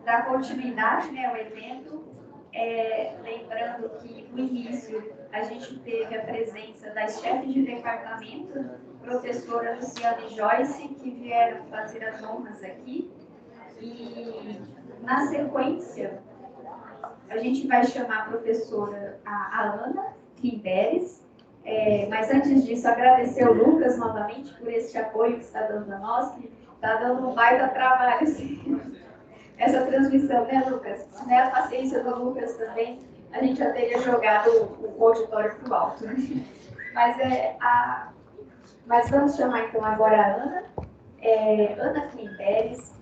dar continuidade, né, ao evento, lembrando que no início a gente teve a presença das chefes de departamento, professora Luciana e Joyce, que vieram fazer as honras aqui. E, na sequência, a gente vai chamar a professora a Ana Climberes, mas antes disso, agradecer ao Lucas novamente por esse apoio que está dando a nós, que está dando um baita trabalho assim, essa transmissão, né, Lucas? Se não é a paciência do Lucas também, a gente já teria jogado o auditório para o alto, né? Mas vamos chamar então agora a Ana. Ana Climberes.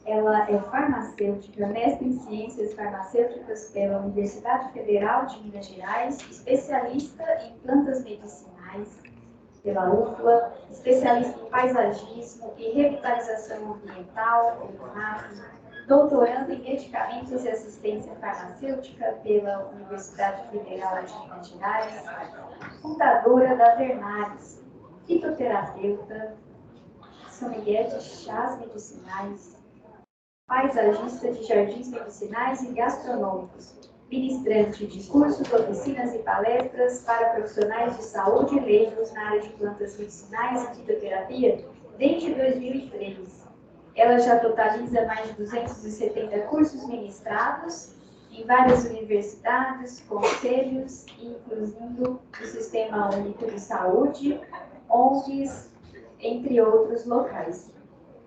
Ela é farmacêutica, mestre em ciências farmacêuticas pela Universidade Federal de Minas Gerais, especialista em plantas medicinais pela UFLA, especialista em paisagismo e revitalização ambiental pelo MAP, doutoranda em medicamentos e assistência farmacêutica pela Universidade Federal de Minas Gerais, fundadora da Vernalis, fitoterapeuta, sommelier de chás medicinais, paisagista de jardins medicinais e gastronômicos, ministrante de cursos, oficinas e palestras para profissionais de saúde e leigos na área de plantas medicinais e fitoterapia desde 2003. Ela já totaliza mais de 270 cursos ministrados em várias universidades, conselhos, incluindo o Sistema Único de Saúde, ONGs, entre outros locais.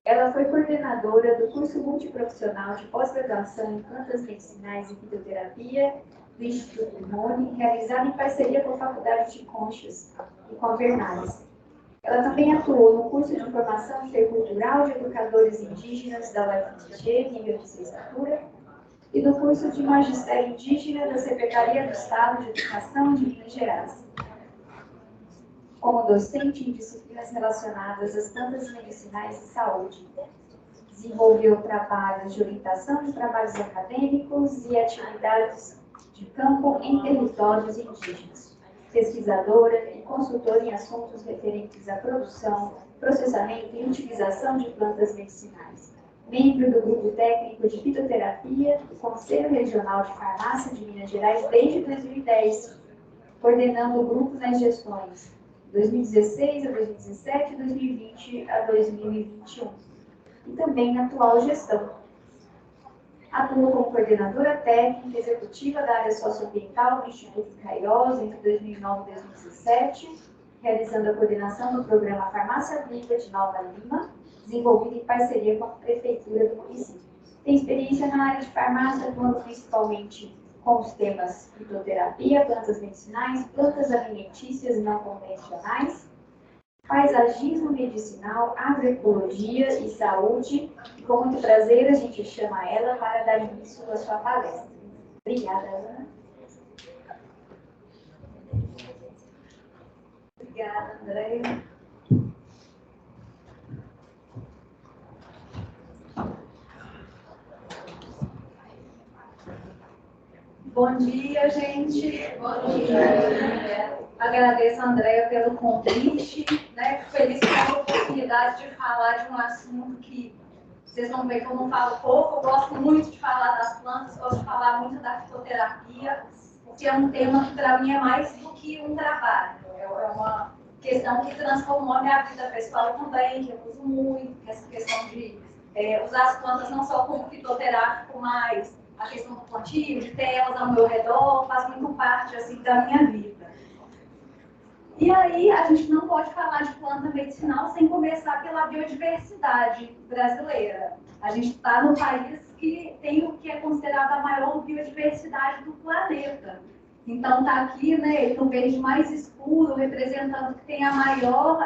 Ela foi coordenadora do curso multiprofissional de pós-graduação em plantas medicinais e fitoterapia do Instituto Rony, realizado em parceria com a Faculdade de Conchas e com a Vernalis. Ela também atuou no curso de formação intercultural de educadores indígenas da UFMG, nível de licenciatura, e do curso de magistério indígena da Secretaria do Estado de Educação de Minas Gerais. Como docente em disciplinas relacionadas às plantas medicinais e saúde. Desenvolveu trabalhos de orientação de trabalhos acadêmicos e atividades de campo em territórios indígenas. Pesquisadora e consultora em assuntos referentes à produção, processamento e utilização de plantas medicinais. Membro do Grupo Técnico de Fitoterapia do Conselho Regional de Farmácia de Minas Gerais desde 2010, coordenando o grupo nas gestões 2016 a 2017 e 2020 a 2021, e também na atual gestão. Atua como coordenadora técnica executiva da área socioambiental do Instituto Cairós entre 2009 e 2017, realizando a coordenação do programa Farmácia Viva de Nova Lima, desenvolvido em parceria com a Prefeitura do município. Tem experiência na área de farmácia, atuando principalmente com os temas fitoterapia, plantas medicinais, plantas alimentícias não convencionais, paisagismo medicinal, agroecologia e saúde. E com muito prazer a gente chama ela para dar início à sua palestra. Obrigada, Ana. Obrigada, Andréia. Bom dia, gente. Bom dia. Agradeço a Andréia pelo convite, né? Feliz pela oportunidade de falar de um assunto que vocês vão ver que eu não falo pouco. Eu gosto muito de falar das plantas, gosto de falar muito da fitoterapia, porque é um tema que para mim é mais do que um trabalho. É uma questão que transformou a minha vida pessoal também, que eu uso muito, essa questão de usar as plantas não só como fitoterápico, mas a questão do plantio, de ter elas ao meu redor, faz muito parte assim, da minha vida. E aí, a gente não pode falar de planta medicinal sem começar pela biodiversidade brasileira. A gente está no país que tem o que é considerado a maior biodiversidade do planeta. Então, está aqui, né, no verde mais escuro, representando que tem a maior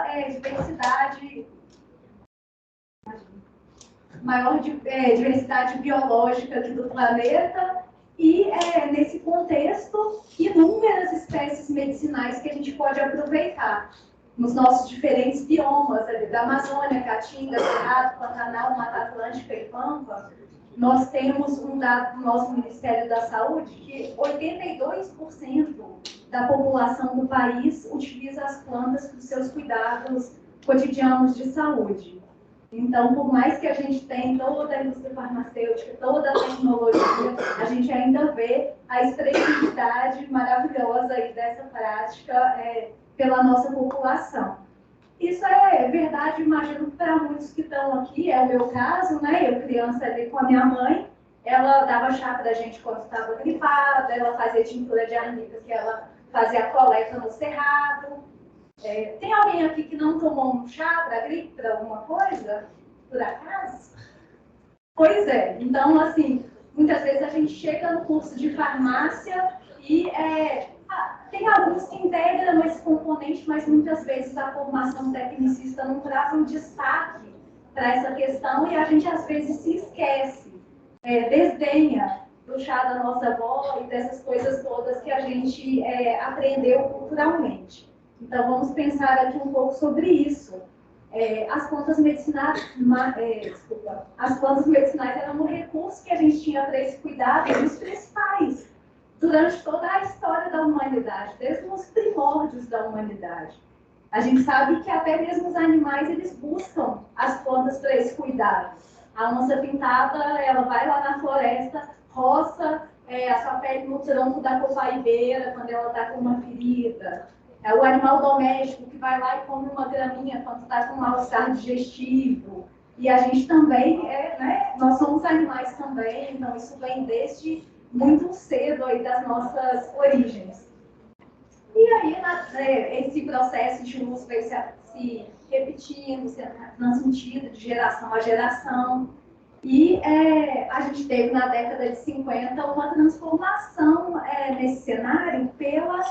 diversidade biológica aqui do planeta. E, nesse contexto, inúmeras espécies medicinais que a gente pode aproveitar nos nossos diferentes biomas, da Amazônia, Caatinga, Cerrado, Pantanal, Mata Atlântica e Pampa. Nós temos um dado do nosso Ministério da Saúde que 82% da população do país utiliza as plantas para os seus cuidados cotidianos de saúde. Então, por mais que a gente tenha toda a indústria farmacêutica, toda a tecnologia, a gente ainda vê a expressividade maravilhosa aí dessa prática pela nossa população. Isso é verdade, imagino, para muitos que estão aqui, é o meu caso, né? Eu criança ali com a minha mãe, ela dava chá para a gente quando estava gripada, ela fazia tintura de arnica, que ela fazia a coleta no cerrado. Tem alguém aqui que não tomou um chá para gripe, para alguma coisa? Por acaso? Pois é. Então, assim, muitas vezes a gente chega no curso de farmácia e tem alguns que integram esse componente, mas muitas vezes a formação tecnicista não traz um destaque para essa questão e a gente às vezes se esquece, desdenha do chá da nossa avó e dessas coisas todas que a gente aprendeu culturalmente. Então, vamos pensar aqui um pouco sobre isso. As plantas medicinais, as plantas medicinais eram um recurso que a gente tinha para esse cuidado dos principais durante toda a história da humanidade, desde os primórdios da humanidade. A gente sabe que até mesmo os animais, eles buscam as plantas para esse cuidado. A onça pintada, ela vai lá na floresta, roça a sua pele no tronco da copaibeira quando ela está com uma ferida. É o animal doméstico que vai lá e come uma graminha quando está com mal-estar digestivo. E a gente também, nós somos animais também, então isso vem desde muito cedo aí das nossas origens. E aí, esse processo de uso veio se repetindo, se transmitido de geração a geração. E a gente teve, na década de 50, uma transformação nesse cenário pela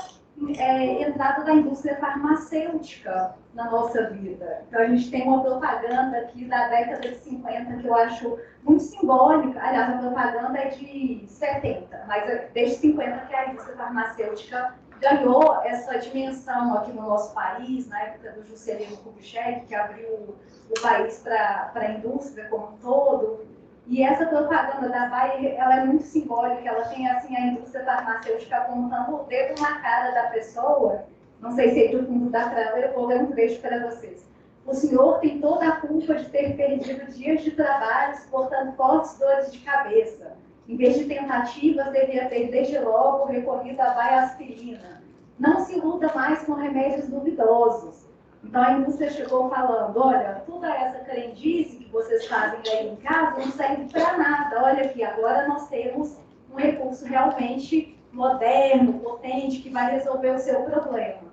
entrada da indústria farmacêutica na nossa vida. Então, a gente tem uma propaganda aqui da década de 50 que eu acho muito simbólica. Aliás, a propaganda é de 70, mas desde 50 que a indústria farmacêutica ganhou essa dimensão aqui no nosso país, na época do Juscelino Kubitschek, que abriu o país para a indústria como um todo. E essa propaganda da Bayer, ela é muito simbólica, ela tem assim a indústria farmacêutica apontando o dedo na cara da pessoa. Não sei se é do fundo da trama, eu vou ler um trecho para vocês. O senhor tem toda a culpa de ter perdido dias de trabalho suportando fortes dores de cabeça. Em vez de tentativas, devia ter desde logo recorrido à Baia-aspirina. Não se luta mais com remédios duvidosos. Então a indústria chegou falando, olha, toda essa crendice que vocês fazem aí em casa não serve para nada. Olha aqui, agora nós temos um recurso realmente moderno, potente, que vai resolver o seu problema.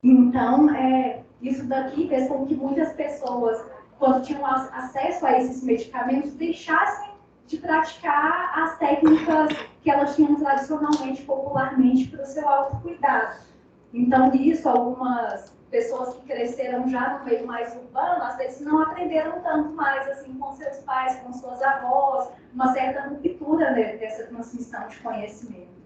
Então, isso daqui fez com que muitas pessoas, quando tinham acesso a esses medicamentos, deixassem de praticar as técnicas que elas tinham tradicionalmente, popularmente, para o seu autocuidado. Então, nisso, algumas pessoas que cresceram já no meio mais urbano, às vezes não aprenderam tanto mais assim com seus pais, com suas avós, uma certa ruptura dessa transmissão de conhecimento.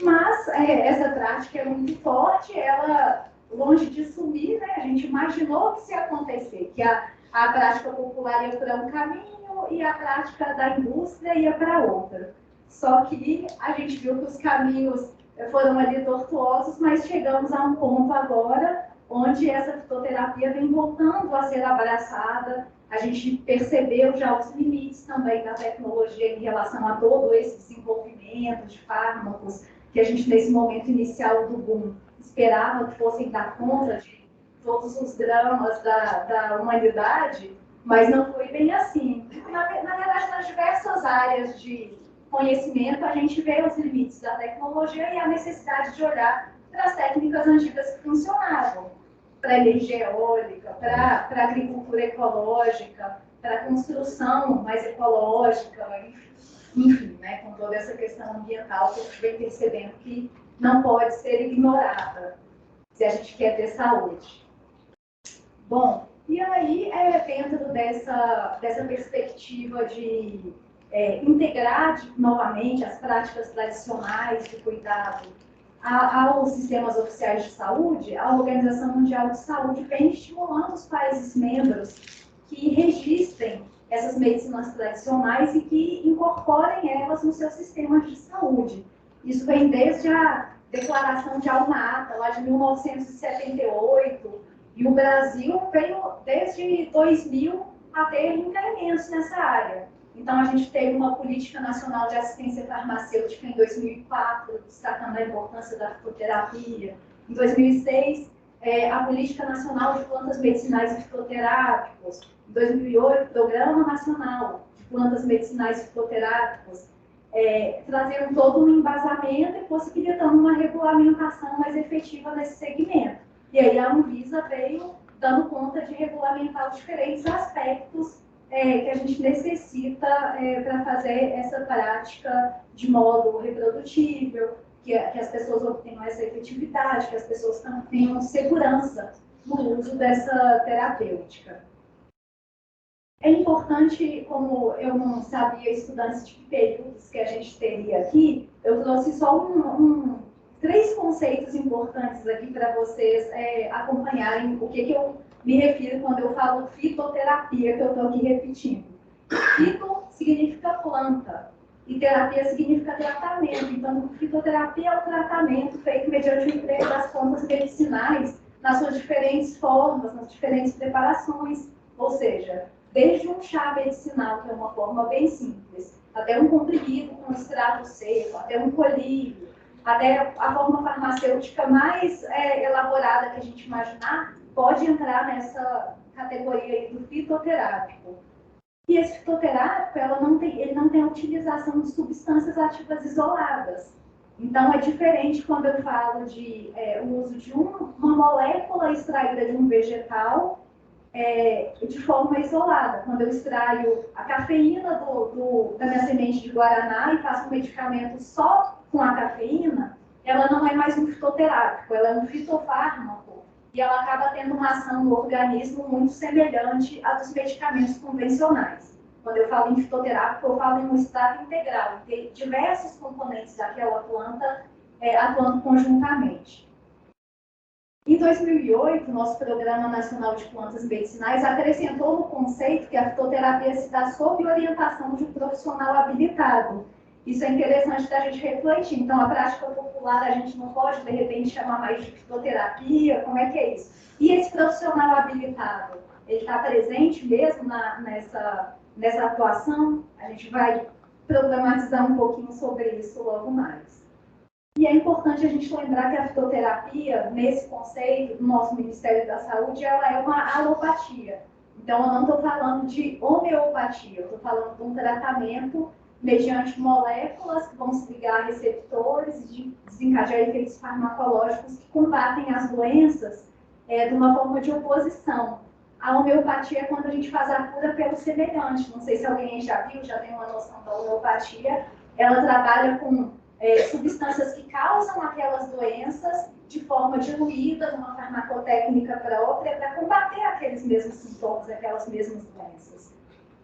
Mas essa prática é muito forte, ela, longe de sumir, né? A gente imaginou que isso ia acontecer, que a prática popular ia para um caminho e a prática da indústria ia para outra. Só que a gente viu que os caminhos foram ali tortuosos, mas chegamos a um ponto agora onde essa fitoterapia vem voltando a ser abraçada. A gente percebeu já os limites também da tecnologia em relação a todo esse desenvolvimento de fármacos que a gente, nesse momento inicial do boom, esperava que fossem dar conta de todos os dramas da humanidade, mas não foi bem assim. Na verdade, nas diversas áreas de conhecimento, a gente vê os limites da tecnologia e a necessidade de olhar para as técnicas antigas que funcionavam, para a energia eólica, para a agricultura ecológica, para a construção mais ecológica, enfim, né, com toda essa questão ambiental que a gente vem percebendo que não pode ser ignorada se a gente quer ter saúde. Bom, e aí, dentro dessa perspectiva de integrar novamente as práticas tradicionais de cuidado aos sistemas oficiais de saúde, a Organização Mundial de Saúde vem estimulando os países membros que registrem essas medicinas tradicionais e que incorporem elas nos seus sistemas de saúde. Isso vem desde a Declaração de Alma Ata, lá de 1978, E o Brasil veio, desde 2000, a ter incrementos nessa área. Então, a gente teve uma política nacional de assistência farmacêutica em 2004, destacando a importância da fitoterapia. Em 2006, a política nacional de plantas medicinais e fitoterápicos. Em 2008, Programa Nacional de Plantas Medicinais e Fitoterápicos, trazendo todo um embasamento e possibilitando uma regulamentação mais efetiva nesse segmento. E aí a Anvisa veio dando conta de regulamentar os diferentes aspectos que a gente necessita para fazer essa prática de modo reprodutível, que as pessoas obtenham essa efetividade, que as pessoas tenham segurança no uso dessa terapêutica. É importante, como eu não sabia estudantes de que períodos que a gente teria aqui, eu trouxe só três conceitos importantes aqui para vocês acompanharem o que eu me refiro quando eu falo fitoterapia, que eu estou aqui repetindo. Fito significa planta e terapia significa tratamento. Então, fitoterapia é o tratamento feito mediante o emprego das plantas medicinais nas suas diferentes formas, nas diferentes preparações. Ou seja, desde um chá medicinal, que é uma forma bem simples, até um comprimido com extrato seco, até um colírio, até a forma farmacêutica mais elaborada que a gente imaginar, pode entrar nessa categoria aí do fitoterápico. E esse fitoterápico, ele não tem a utilização de substâncias ativas isoladas. Então, é diferente quando eu falo de o uso de uma molécula extraída de um vegetal de forma isolada. Quando eu extraio a cafeína da minha semente de guaraná e faço um medicamento só com a cafeína, ela não é mais um fitoterápico, ela é um fitofármaco e ela acaba tendo uma ação no organismo muito semelhante à dos medicamentos convencionais. Quando eu falo em fitoterápico, eu falo em um extrato integral, tem diversos componentes daquela planta atuando conjuntamente. Em 2008, nosso Programa Nacional de Plantas Medicinais acrescentou no conceito que a fitoterapia se dá sob orientação de um profissional habilitado. Isso é interessante da gente refletir. Então, a prática popular, a gente não pode, de repente, chamar mais de fitoterapia, como é que é isso? E esse profissional habilitado, ele está presente mesmo nessa atuação? A gente vai problematizar um pouquinho sobre isso logo mais. E é importante a gente lembrar que a fitoterapia, nesse conceito do nosso Ministério da Saúde, ela é uma alopatia. Então, eu não estou falando de homeopatia, eu estou falando de um tratamento mediante moléculas que vão se ligar a receptores e desencadear efeitos farmacológicos que combatem as doenças de uma forma de oposição. A homeopatia é quando a gente faz a cura pelo semelhante. Não sei se alguém já viu, já tem uma noção da homeopatia. Ela trabalha com substâncias que causam aquelas doenças de forma diluída, numa farmacotécnica própria, para combater aqueles mesmos sintomas, aquelas mesmas doenças.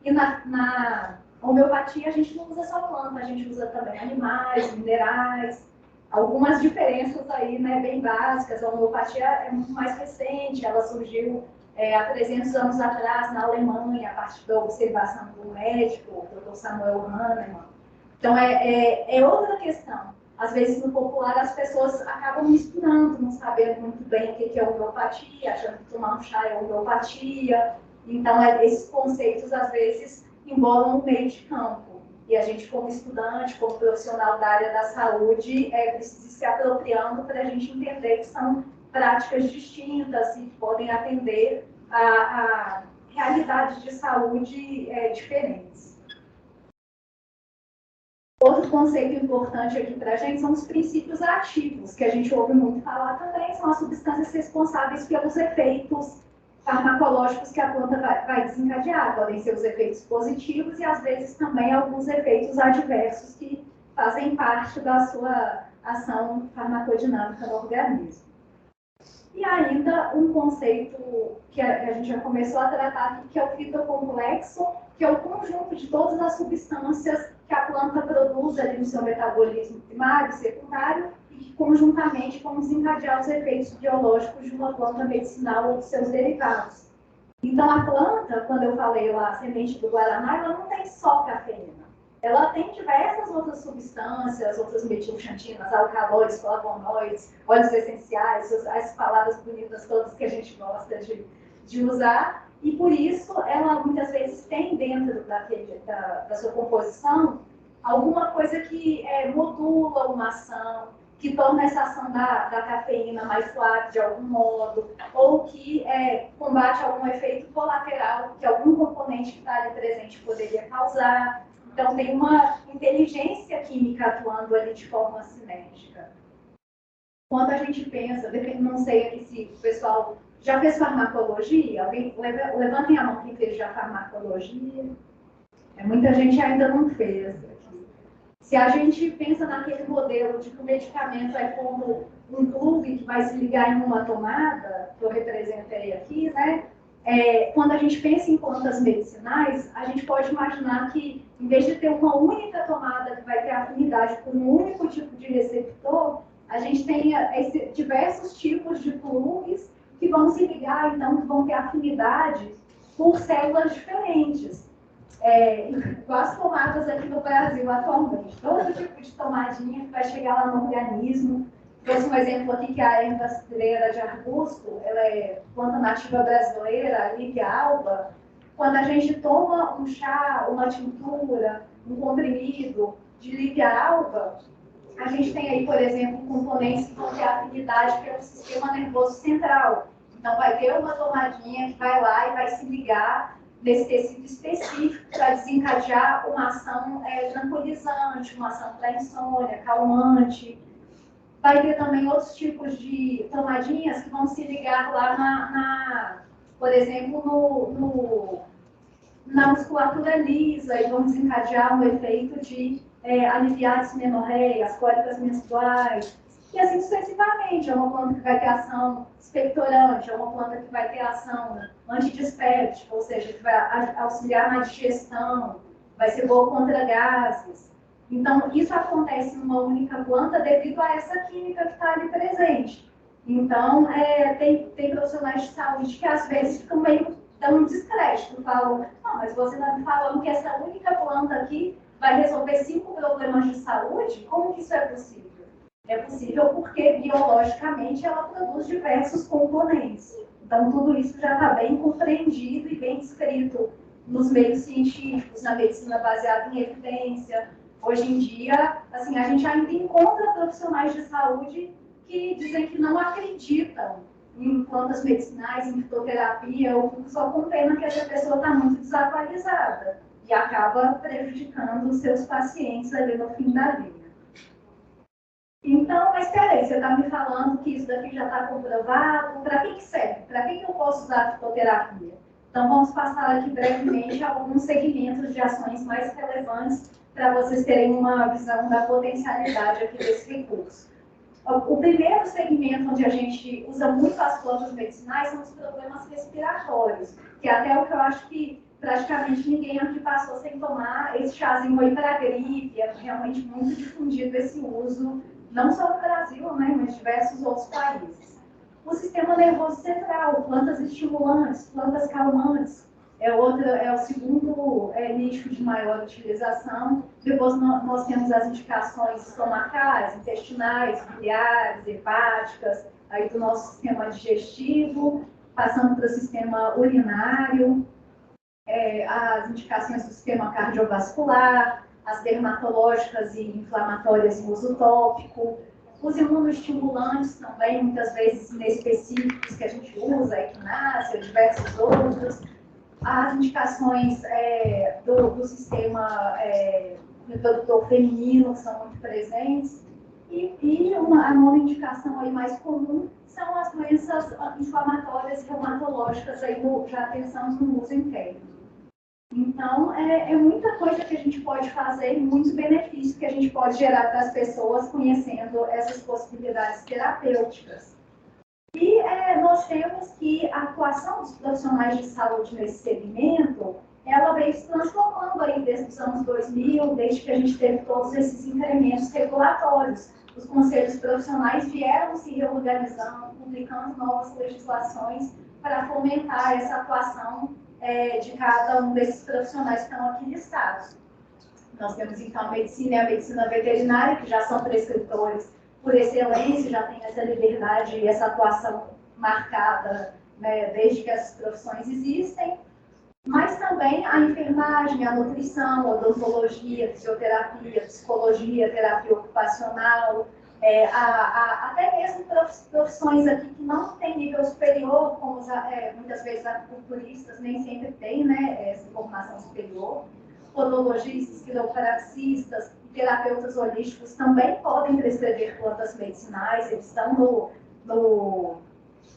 E na homeopatia, a gente não usa só planta, a gente usa também animais, minerais, algumas diferenças aí, né, bem básicas. A homeopatia é muito mais recente, ela surgiu há 300 anos atrás na Alemanha, a partir da observação do médico, o Dr. Samuel Hahnemann. Então, é outra questão. Às vezes, no popular, as pessoas acabam misturando, não sabendo muito bem o que é homeopatia, achando que tomar um chá é homeopatia. Então, esses conceitos, às vezes, embolam no meio de campo. E a gente, como estudante, como profissional da área da saúde, precisa se apropriando para a gente entender que são práticas distintas e que podem atender a realidades de saúde diferentes. Outro conceito importante aqui para a gente são os princípios ativos, que a gente ouve muito falar também, são as substâncias responsáveis pelos efeitos farmacológicos que a planta vai desencadear. Podem ser os efeitos positivos e, às vezes, também alguns efeitos adversos que fazem parte da sua ação farmacodinâmica no organismo. E ainda um conceito que a gente já começou a tratar aqui, que é o fitocomplexo, que é o conjunto de todas as substâncias que a planta produz ali no seu metabolismo primário e secundário e que conjuntamente vão desencadear os efeitos biológicos de uma planta medicinal ou de seus derivados. Então, a planta, quando eu falei lá, a semente do guaraná, ela não tem só cafeína. ela tem diversas outras substâncias, outras metilxantinas, alcaloides, flavonoides, óleos essenciais, as palavras bonitas todas que a gente gosta de usar, e por isso ela muitas vezes tem dentro da sua composição alguma coisa que modula uma ação, que torna essa ação da cafeína mais suave de algum modo, ou que combate algum efeito colateral que algum componente que está ali presente poderia causar. Então, tem uma inteligência química atuando ali de forma cinética. Quando a gente pensa, não sei aqui se o pessoal já fez farmacologia, alguém, levantem a mão quem fez já farmacologia. Muita gente ainda não fez. Se a gente pensa naquele modelo de que o medicamento é como um plug que vai se ligar em uma tomada, que eu representei aqui, né? Quando a gente pensa em plantas medicinais, a gente pode imaginar que, em vez de ter uma única tomada que vai ter afinidade com um único tipo de receptor, a gente tem diversos tipos de plugs que vão se ligar, então, que vão ter afinidade por células diferentes. Com as tomadas aqui no Brasil atualmente, todo tipo de tomadinha que vai chegar lá no organismo. Trouxe um exemplo aqui que é a erva cidreira de arbusto, ela é planta nativa brasileira, Lívia alba. Quando a gente toma um chá, uma tintura, um comprimido de Lívia alba, a gente tem aí, por exemplo, componentes que vão ter afinidade pelo sistema nervoso central. Então, vai ter uma tomadinha que vai lá e vai se ligar nesse tecido específico para desencadear uma ação tranquilizante, uma ação para insônia, calmante. Vai ter também outros tipos de tomadinhas que vão se ligar lá por exemplo, na musculatura lisa e vão desencadear um efeito de aliviar a dismenorreia, as cólicas menstruais, e assim sucessivamente. É uma planta que vai ter ação expectorante, é uma planta que vai ter ação antidispéptica, ou seja, que vai auxiliar na digestão, vai ser boa contra gases. Então, isso acontece numa única planta devido a essa química que está ali presente. Então, tem profissionais de saúde que às vezes ficam meio dando um descrédito, falam, não, mas você está me falando que essa única planta aqui vai resolver 5 problemas de saúde? Como que isso é possível? É possível porque, biologicamente, ela produz diversos componentes. Então, tudo isso já está bem compreendido e bem descrito nos meios científicos, na medicina baseada em evidência. Hoje em dia, assim, a gente ainda encontra profissionais de saúde que dizem que não acreditam em plantas medicinais, em fitoterapia, ou só com pena que essa pessoa está muito desatualizada e acaba prejudicando os seus pacientes ali no fim da vida. Então, mas peraí, você está me falando que isso daqui já está comprovado, para que serve? Para que eu posso usar a fitoterapia? Então, vamos passar aqui brevemente alguns segmentos de ações mais relevantes para vocês terem uma visão da potencialidade aqui desse recurso. O primeiro segmento onde a gente usa muito as plantas medicinais são os problemas respiratórios, que é até o que eu acho que praticamente ninguém aqui passou sem tomar esse chazinho aí para gripe. É realmente muito difundido esse uso, não só no Brasil, né, mas em diversos outros países. O sistema nervoso central, plantas estimulantes, plantas calmantes, é o segundo nicho de maior utilização. Depois nós temos as indicações estomacais, intestinais, biliares, hepáticas, aí do nosso sistema digestivo, passando para o sistema urinário, as indicações do sistema cardiovascular, as dermatológicas e inflamatórias em uso tópico, os imunoestimulantes também, muitas vezes inespecíficos que a gente usa, a equinácea, diversos outros, as indicações do sistema reprodutor feminino, que são muito presentes, e a nona indicação aí mais comum são as doenças inflamatórias e reumatológicas, aí já pensamos no uso interno. Então, é muita coisa que a gente pode fazer e muitos benefícios que a gente pode gerar para as pessoas conhecendo essas possibilidades terapêuticas. E nós temos que a atuação dos profissionais de saúde nesse segmento, ela veio se transformando aí desde os anos 2000, desde que a gente teve todos esses incrementos regulatórios. Os conselhos profissionais vieram se reorganizando, publicando novas legislações para fomentar essa atuação de cada um desses profissionais que estão aqui listados. Nós temos, então, a medicina e a medicina veterinária, que já são prescritores por excelência, já tem essa liberdade e essa atuação marcada, né, desde que essas profissões existem. Mas também a enfermagem, a nutrição, a odontologia, fisioterapia, psicologia, terapia ocupacional, até mesmo profissões aqui que não têm nível superior, como muitas vezes acupunturistas nem sempre têm, né, essa formação superior. Podologistas, quiropraxistas, terapeutas holísticos também podem prescrever plantas medicinais, eles estão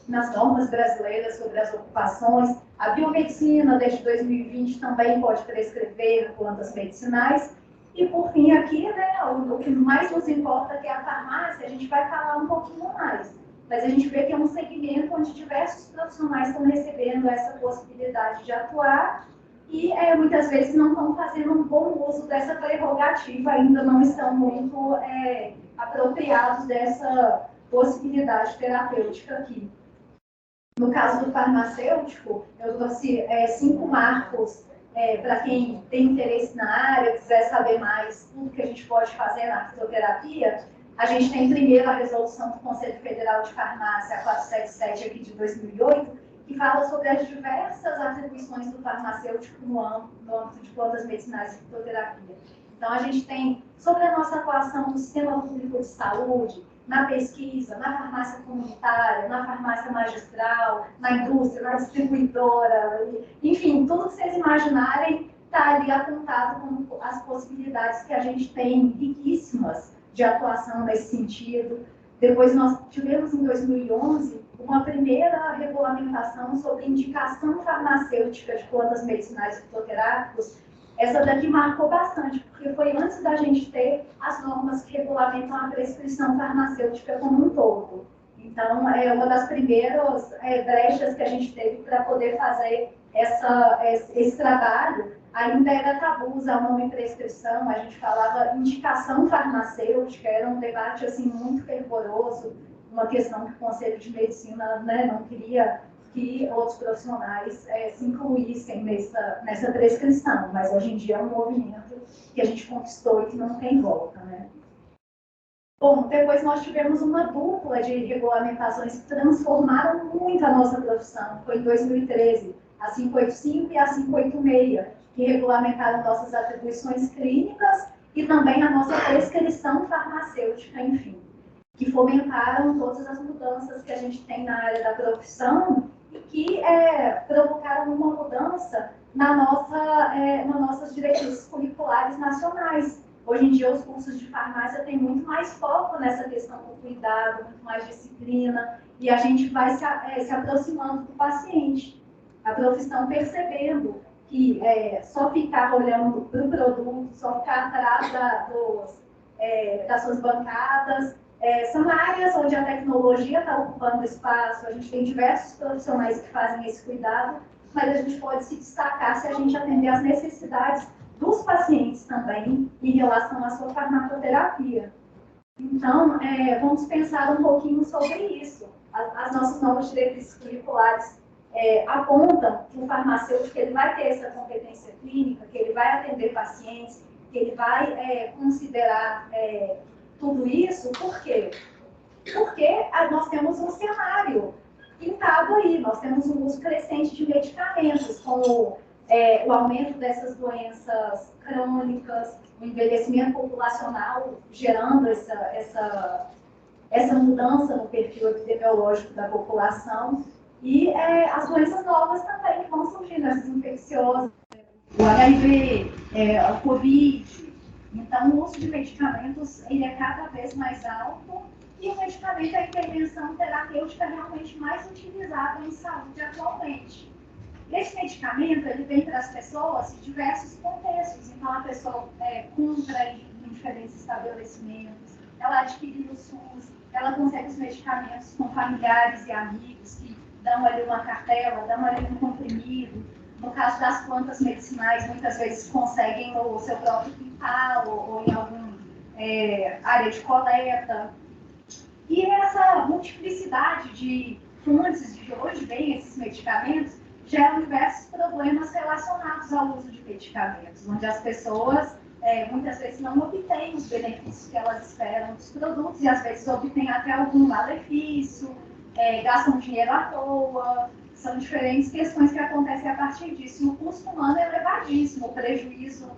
nas normas brasileiras sobre as ocupações. A biomedicina, desde 2020, também pode prescrever plantas medicinais. E, por fim, aqui, né, o que mais nos importa, que é a farmácia, a gente vai falar um pouquinho mais. Mas a gente vê que é um segmento onde diversos profissionais estão recebendo essa possibilidade de atuar e, muitas vezes, não estão fazendo um bom uso dessa prerrogativa, ainda não estão muito apropriados dessa possibilidade terapêutica aqui. No caso do farmacêutico, eu trouxe 5 marcos para quem tem interesse na área, quiser saber mais tudo que a gente pode fazer na fitoterapia. A gente tem primeiro a resolução do Conselho Federal de Farmácia, a 477 aqui de 2008, que fala sobre as diversas atribuições do farmacêutico no âmbito de plantas medicinais e fitoterapia. Então, a gente tem sobre a nossa atuação no sistema público de saúde, na pesquisa, na farmácia comunitária, na farmácia magistral, na indústria, na distribuidora, enfim, tudo que vocês imaginarem está ali apontado como as possibilidades que a gente tem riquíssimas de atuação nesse sentido. Depois nós tivemos em 2011 uma primeira regulamentação sobre indicação farmacêutica de plantas medicinais e fitoterápicos. Essa daqui marcou bastante, porque foi antes da gente ter as normas que regulamentam a prescrição farmacêutica como um todo. Então, é uma das primeiras brechas que a gente teve para poder fazer esse trabalho. Ainda era tabu usar o nome prescrição, a gente falava indicação farmacêutica, era um debate assim, muito fervoroso, uma questão que o Conselho de Medicina, né, não queria que outros profissionais se incluíssem nessa prescrição, mas hoje em dia é um movimento que a gente conquistou e que não tem volta, né? Bom, depois nós tivemos uma dupla de regulamentações que transformaram muito a nossa profissão, foi em 2013, a 585 e a 586, que regulamentaram nossas atribuições clínicas e também a nossa prescrição farmacêutica, enfim, que fomentaram todas as mudanças que a gente tem na área da profissão e que provocaram uma mudança nas nossas diretrizes curriculares nacionais. Hoje em dia, os cursos de farmácia têm muito mais foco nessa questão do cuidado, muito mais disciplina, e a gente vai se aproximando do paciente. A profissão percebendo que só ficar olhando para o produto, só ficar atrás das suas bancadas, são áreas onde a tecnologia está ocupando espaço, a gente tem diversos profissionais que fazem esse cuidado, mas a gente pode se destacar se a gente atender às necessidades dos pacientes também em relação à sua farmacoterapia. Então, vamos pensar um pouquinho sobre isso. As nossas novas diretrizes curriculares apontam que o farmacêutico ele vai ter essa competência clínica, que ele vai atender pacientes, que ele vai considerar tudo isso. Por quê? Porque nós temos um cenário pintado aí, nós temos um uso crescente de medicamentos, como o aumento dessas doenças crônicas, o envelhecimento populacional gerando essa mudança no perfil epidemiológico da população e as doenças novas também que vão surgindo, essas infecciosas, o HIV, a Covid. Então, o uso de medicamentos ele é cada vez mais alto e o medicamento é a intervenção terapêutica realmente mais utilizada em saúde atualmente. Esse medicamento ele vem para as pessoas em diversos contextos. Então, a pessoa compra em diferentes estabelecimentos, ela adquire no SUS, ela consegue os medicamentos com familiares e amigos que dão ali uma cartela, dão ali um comprimido. No caso das plantas medicinais, muitas vezes conseguem no seu próprio quintal ou em alguma área de coleta. E essa multiplicidade de fontes de onde vêm esses medicamentos geram diversos problemas relacionados ao uso de medicamentos, onde as pessoas muitas vezes não obtêm os benefícios que elas esperam dos produtos e às vezes obtêm até algum malefício, gastam dinheiro à toa. São diferentes questões que acontecem a partir disso. E o custo humano é elevadíssimo, o prejuízo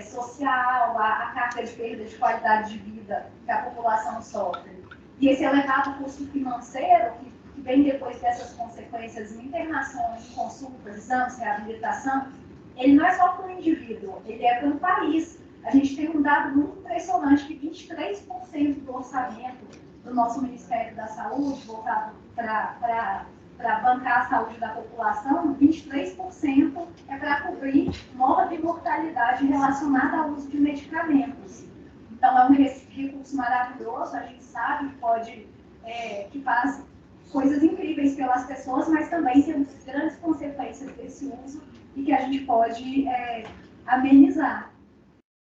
social, a carga de perda de qualidade de vida que a população sofre. E esse elevado custo financeiro, que vem depois dessas consequências em internação, em consultas, exames, reabilitação, ele não é só para o indivíduo, ele é para o país. A gente tem um dado muito impressionante que 23% do orçamento do nosso Ministério da Saúde, voltado para bancar a saúde da população, 23% é para cobrir morte e mortalidade relacionada ao uso de medicamentos. Então, é um recurso maravilhoso, a gente sabe que faz coisas incríveis pelas pessoas, mas também tem grandes consequências desse uso e que a gente pode amenizar.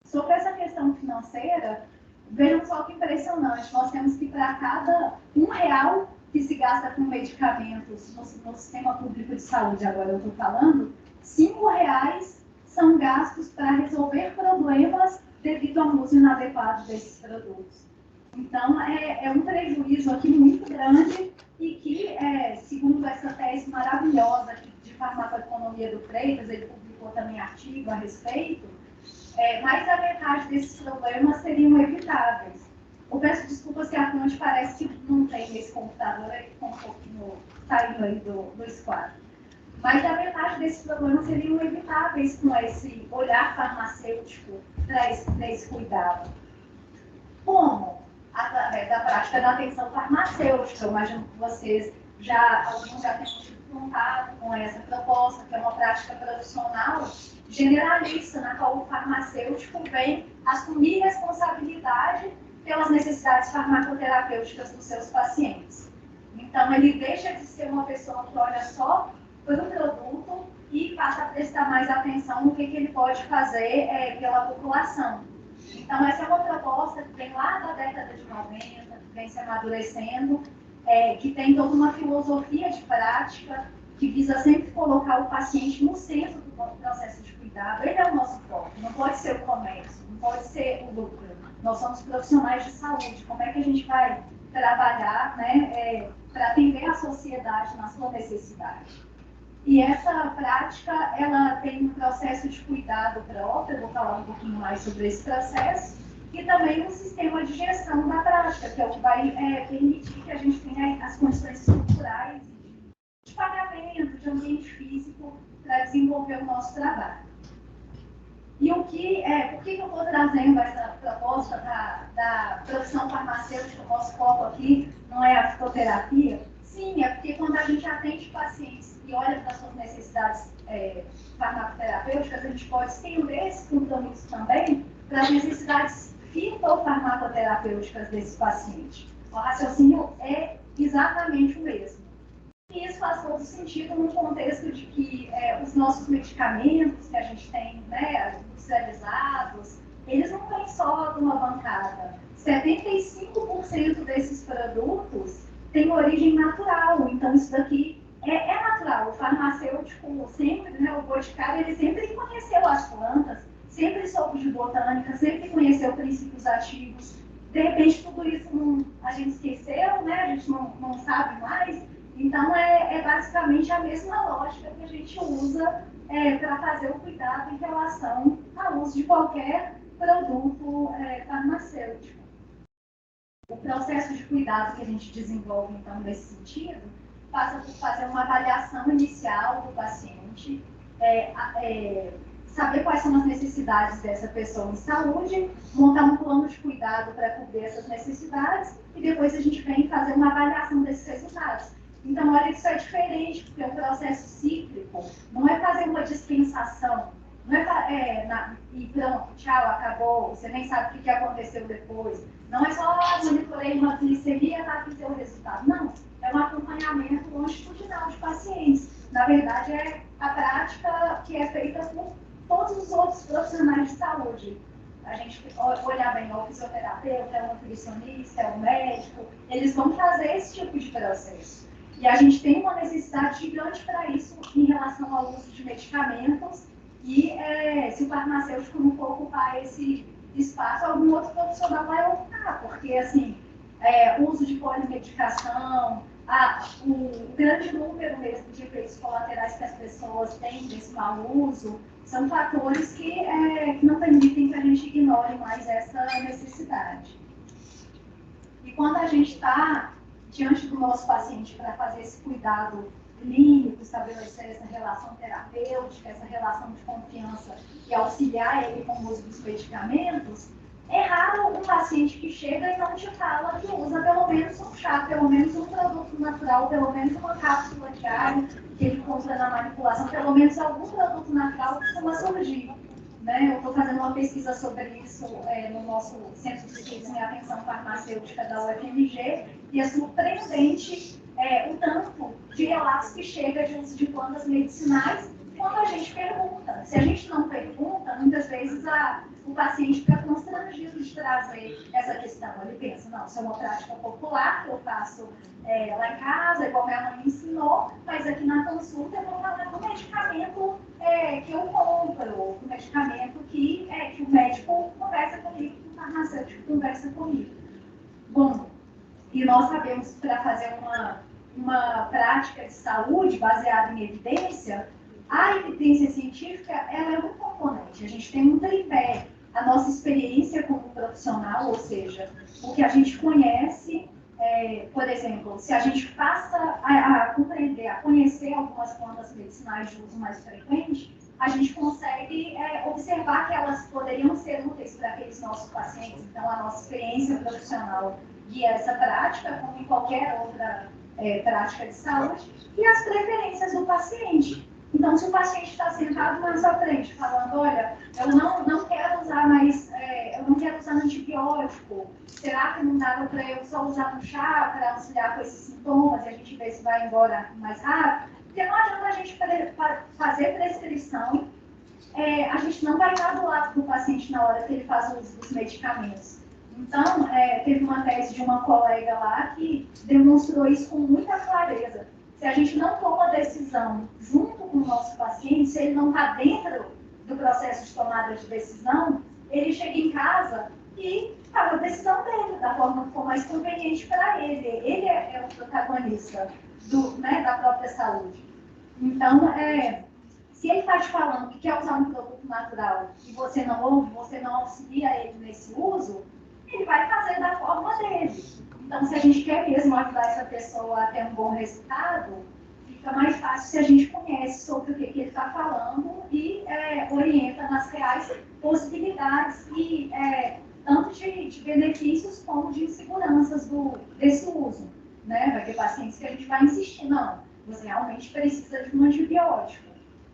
Sobre essa questão financeira, vejam só que impressionante, nós temos que para cada R$1 que se gasta com medicamentos no sistema público de saúde, agora eu estou falando, R$5 são gastos para resolver problemas devido ao uso inadequado desses produtos. Então, é um prejuízo aqui muito grande e que, segundo essa tese maravilhosa de farmacoeconomia do Freitas, ele publicou também artigo a respeito, mais da metade desses problemas seriam evitáveis. Eu peço desculpas se a fonte parece que não tem esse computador, ele ficou um pouquinho saindo aí do esquadro. Mais da metade desses problemas seriam evitáveis com esse olhar farmacêutico para esse cuidado. Como? Através da prática da atenção farmacêutica. Eu imagino que vocês alguns já tenham tido contato com essa proposta, que é uma prática profissional generalista, na qual o farmacêutico vem assumir responsabilidade pelas necessidades farmacoterapêuticas dos seus pacientes. Então, ele deixa de ser uma pessoa que olha só para o produto e passa a prestar mais atenção no que ele pode fazer pela população. Então, essa é uma proposta que vem lá da década de 90, que vem se amadurecendo, que tem toda uma filosofia de prática, que visa sempre colocar o paciente no centro do processo de cuidado. Ele é o nosso foco, não pode ser o comércio, não pode ser o lucro. Nós somos profissionais de saúde, como é que a gente vai trabalhar, né, para atender a sociedade na sua necessidade? E essa prática, ela tem um processo de cuidado próprio, eu vou falar um pouquinho mais sobre esse processo, e também um sistema de gestão da prática, que é o que vai permitir que a gente tenha as condições estruturais de pagamento, de ambiente físico, para desenvolver o nosso trabalho. E por que eu estou trazendo essa proposta da profissão farmacêutica? O nosso foco aqui não é a fitoterapia? Sim, é porque quando a gente atende pacientes e olha para as suas necessidades farmacoterapêuticas, a gente pode estender esse compromisso também para as necessidades fitofarmacoterapêuticas desse paciente. O raciocínio é exatamente o mesmo. E isso faz todo sentido no contexto de que os nossos medicamentos que a gente tem, né, industrializados, eles não vêm só de uma bancada. 75% desses produtos têm origem natural, então isso daqui é natural. O farmacêutico sempre, né, o boticário, ele sempre conheceu as plantas, sempre soube de botânica, sempre conheceu princípios ativos. De repente, tudo isso a gente esqueceu, né, a gente não sabe mais. Então, é basicamente a mesma lógica que a gente usa para fazer o cuidado em relação ao uso de qualquer produto farmacêutico. O processo de cuidado que a gente desenvolve, então, nesse sentido, passa por fazer uma avaliação inicial do paciente, saber quais são as necessidades dessa pessoa em saúde, montar um plano de cuidado para cobrir essas necessidades e depois a gente vem fazer uma avaliação desses resultados. Então, olha que isso é diferente, porque é um processo cíclico, não é fazer uma dispensação, não e pronto, tchau, acabou, você nem sabe o que aconteceu depois. Não é só, monitorei uma glicemia, tá aqui seu resultado. Não, é um acompanhamento longitudinal de pacientes. Na verdade, é a prática que é feita por todos os outros profissionais de saúde. A gente olhar bem, o fisioterapeuta, é o nutricionista, é o médico, eles vão fazer esse tipo de processo. E a gente tem uma necessidade gigante para isso em relação ao uso de medicamentos E se o farmacêutico não for ocupar esse espaço, algum outro profissional vai ocupar, porque, assim, o uso de polimedicação, o grande número mesmo de efeitos colaterais que as pessoas têm desse mau uso, são fatores que não permitem que a gente ignore mais essa necessidade. E quando a gente está diante do nosso paciente para fazer esse cuidado clínico, estabelecer essa relação terapêutica, essa relação de confiança e auxiliar ele com o uso dos medicamentos, é raro um paciente que chega e não te fala que usa pelo menos um chá, pelo menos um produto natural, pelo menos uma cápsula diária que ele compra na manipulação, pelo menos algum produto natural costuma surgir. Né? Eu estou fazendo uma pesquisa sobre isso no nosso Centro de Pesquisa em Atenção Farmacêutica da UFMG e é surpreendente o tanto de relatos que chega de uso de plantas medicinais quando a gente pergunta. Se a gente não pergunta, muitas vezes o paciente fica constrangido de trazer essa questão. Ele pensa, não, isso é uma prática popular que eu faço lá em casa, igual minha mãe me ensinou, mas aqui na consulta eu vou falar do medicamento que eu compro, ou do medicamento que o médico conversa comigo, que o farmacêutico conversa comigo. Bom, e nós sabemos que para fazer uma prática de saúde baseada em evidência, a evidência científica ela é um componente. A gente tem um tripé, a nossa experiência como profissional, ou seja, o que a gente conhece, por exemplo, se a gente passa a compreender, a conhecer algumas plantas medicinais de uso mais frequente, a gente consegue observar que elas poderiam ser úteis para aqueles nossos pacientes. Então, a nossa experiência profissional guia essa prática, como em qualquer outra prática de saúde, e as preferências do paciente. Então, se o paciente está sentado na sua frente, falando, olha, eu não quero usar mais, eu não quero usar antibiótico, será que não dá para eu só usar um chá para auxiliar com esses sintomas e a gente vê se vai embora mais rápido? Porque não adianta a gente fazer prescrição, a gente não vai estar do lado do paciente na hora que ele faz o uso dos medicamentos. Então, teve uma tese de uma colega lá que demonstrou isso com muita clareza. Se a gente não toma decisão junto com o nosso paciente, se ele não está dentro do processo de tomada de decisão, ele chega em casa e faz a decisão dele, da forma que for mais conveniente para ele. Ele é o protagonista da própria saúde. Então, se ele está te falando que quer usar um produto natural e você não ouve, você não auxilia ele nesse uso, ele vai fazer da forma dele. Então, se a gente quer mesmo ajudar essa pessoa a ter um bom resultado, fica mais fácil se a gente conhece sobre o que ele está falando e orienta nas reais possibilidades e tanto de benefícios como de inseguranças desse uso. Né? Vai ter pacientes que a gente vai insistir, não, você realmente precisa de um antibiótico.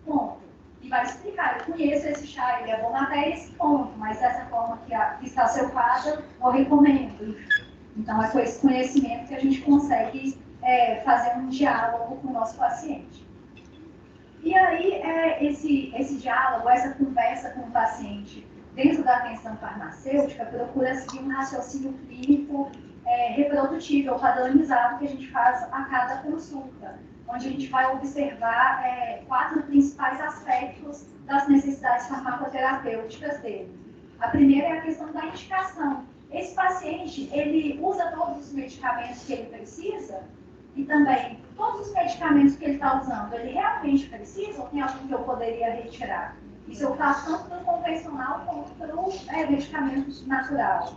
Ponto. E vai explicar, eu conheço esse chá, ele é bom até esse ponto, mas dessa forma que está ao seu quadro, eu recomendo. Então, é com esse conhecimento que a gente consegue fazer um diálogo com o nosso paciente. E aí, esse diálogo, essa conversa com o paciente dentro da atenção farmacêutica, procura seguir um raciocínio clínico reprodutível, padronizado, que a gente faz a cada consulta, onde a gente vai observar 4 principais aspectos das necessidades farmacoterapêuticas dele. A primeira é a questão da indicação. Esse paciente, ele usa todos os medicamentos que ele precisa e também todos os medicamentos que ele está usando, ele realmente precisa ou tem algum que eu poderia retirar? Isso eu faço tanto para o convencional como para o medicamento natural.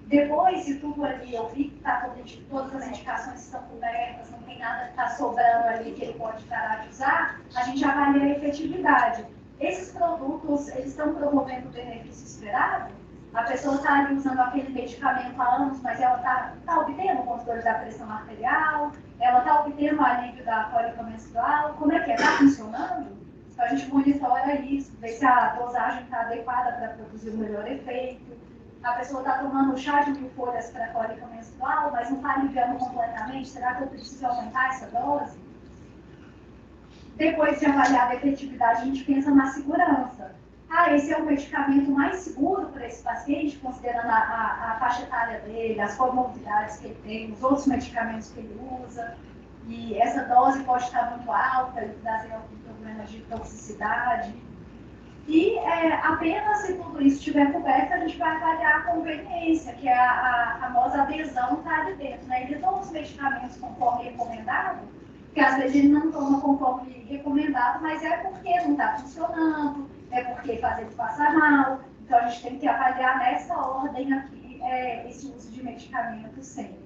Depois, se tudo ali eu vi que todas as indicações estão cobertas, não tem nada que está sobrando ali que ele pode parar de usar, a gente avalia a efetividade. Esses produtos, eles estão promovendo o benefício esperado? A pessoa está ali usando aquele medicamento há anos, mas ela está obtendo o controle da pressão arterial, ela está obtendo o alívio da cólica menstrual, como é que é? Está funcionando? Então a gente monitora isso, vê se a dosagem está adequada para produzir o melhor efeito. A pessoa está tomando chá de 1000 folhas para cólica menstrual, mas não está aliviando completamente, será que eu preciso aumentar essa dose? Depois de avaliar a efetividade, a gente pensa na segurança. Esse é o medicamento mais seguro para esse paciente, considerando a faixa etária dele, as comorbidades que ele tem, os outros medicamentos que ele usa. E essa dose pode estar muito alta e trazer algum problema de toxicidade. E apenas se tudo isso estiver coberto, a gente vai avaliar a conveniência, que é a famosa adesão está ali dentro, né? Ele toma os medicamentos conforme recomendado, porque às vezes ele não toma conforme recomendado, mas é porque não está funcionando, é porque faz ele passar mal. Então a gente tem que avaliar nessa ordem aqui esse uso de medicamentos sempre.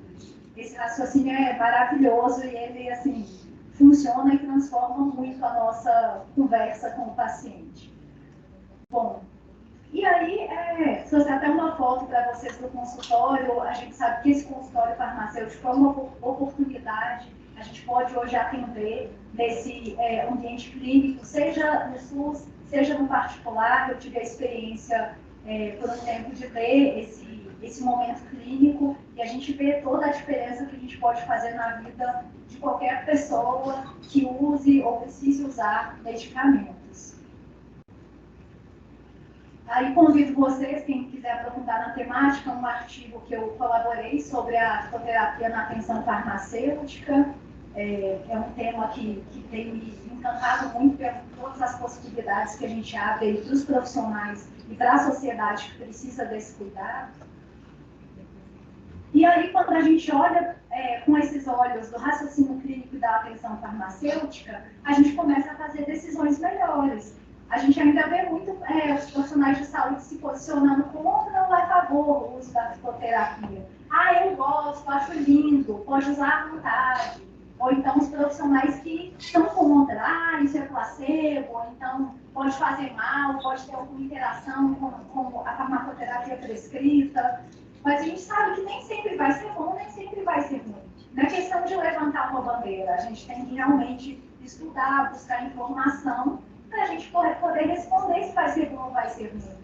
Esse raciocínio é maravilhoso e ele, assim, funciona e transforma muito a nossa conversa com o paciente. Bom, e aí, trouxe até uma foto para vocês do consultório. A gente sabe que esse consultório farmacêutico é uma oportunidade. A gente pode hoje atender nesse ambiente clínico, seja no SUS, seja no particular. Eu tive a experiência por um tempo de ver esse momento clínico e a gente vê toda a diferença que a gente pode fazer na vida de qualquer pessoa que use ou precise usar medicamentos. Aí convido vocês, quem quiser aprofundar na temática, um artigo que eu colaborei sobre a fitoterapia na atenção farmacêutica. É um tema que tem me encantado muito por todas as possibilidades que a gente abre para os profissionais e para a sociedade que precisa desse cuidado. E aí, quando a gente olha com esses olhos do raciocínio clínico e da atenção farmacêutica, a gente começa a fazer decisões melhores. A gente ainda vê muito os profissionais de saúde se posicionando contra ou a favor do uso da fitoterapia. Ah, eu gosto, acho lindo, pode usar à vontade. Ou então os profissionais que estão contra, isso é placebo, ou então pode fazer mal, pode ter alguma interação com a farmacoterapia prescrita. Mas a gente sabe que nem sempre vai ser bom, nem sempre vai ser ruim. Não é questão de levantar uma bandeira, a gente tem que realmente estudar, buscar informação, para a gente poder responder se vai ser bom ou vai ser ruim.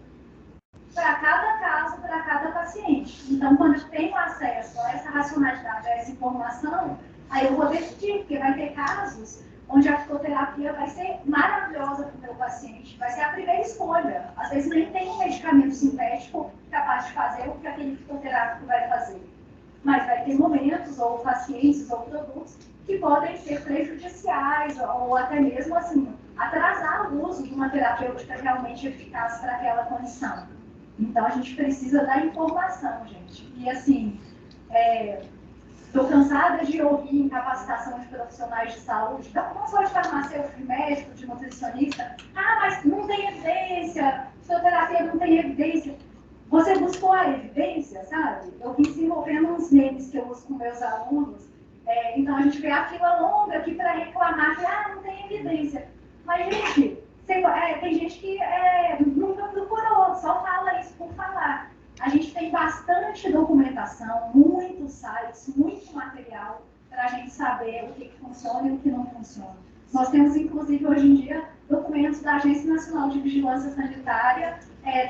Para cada caso, para cada paciente. Então, quando eu tenho acesso a essa racionalidade, a essa informação, aí eu vou decidir, porque vai ter casos onde a fitoterapia vai ser maravilhosa para o meu paciente, vai ser a primeira escolha. Às vezes nem tem um medicamento sintético capaz de fazer o que aquele fitoterápico vai fazer. Mas vai ter momentos, ou pacientes, ou produtos que podem ser prejudiciais, ou até mesmo assim, atrasar o uso de uma terapêutica realmente eficaz para aquela condição. Então, a gente precisa da informação, gente. E, assim, estou cansada de ouvir em capacitação de profissionais de saúde, não só de farmacêutico, de médico, de nutricionista, mas não tem evidência, fitoterapia não tem evidência. Você buscou a evidência, sabe? Eu vim desenvolvendo uns memes que eu uso com meus alunos, então a gente vê a fila longa aqui para reclamar que não tem evidência. Mas, gente, tem gente que nunca procurou, só fala isso por falar. A gente tem bastante documentação, muitos sites, muito material para a gente saber o que funciona e o que não funciona. Nós temos, inclusive, hoje em dia, documentos da Agência Nacional de Vigilância Sanitária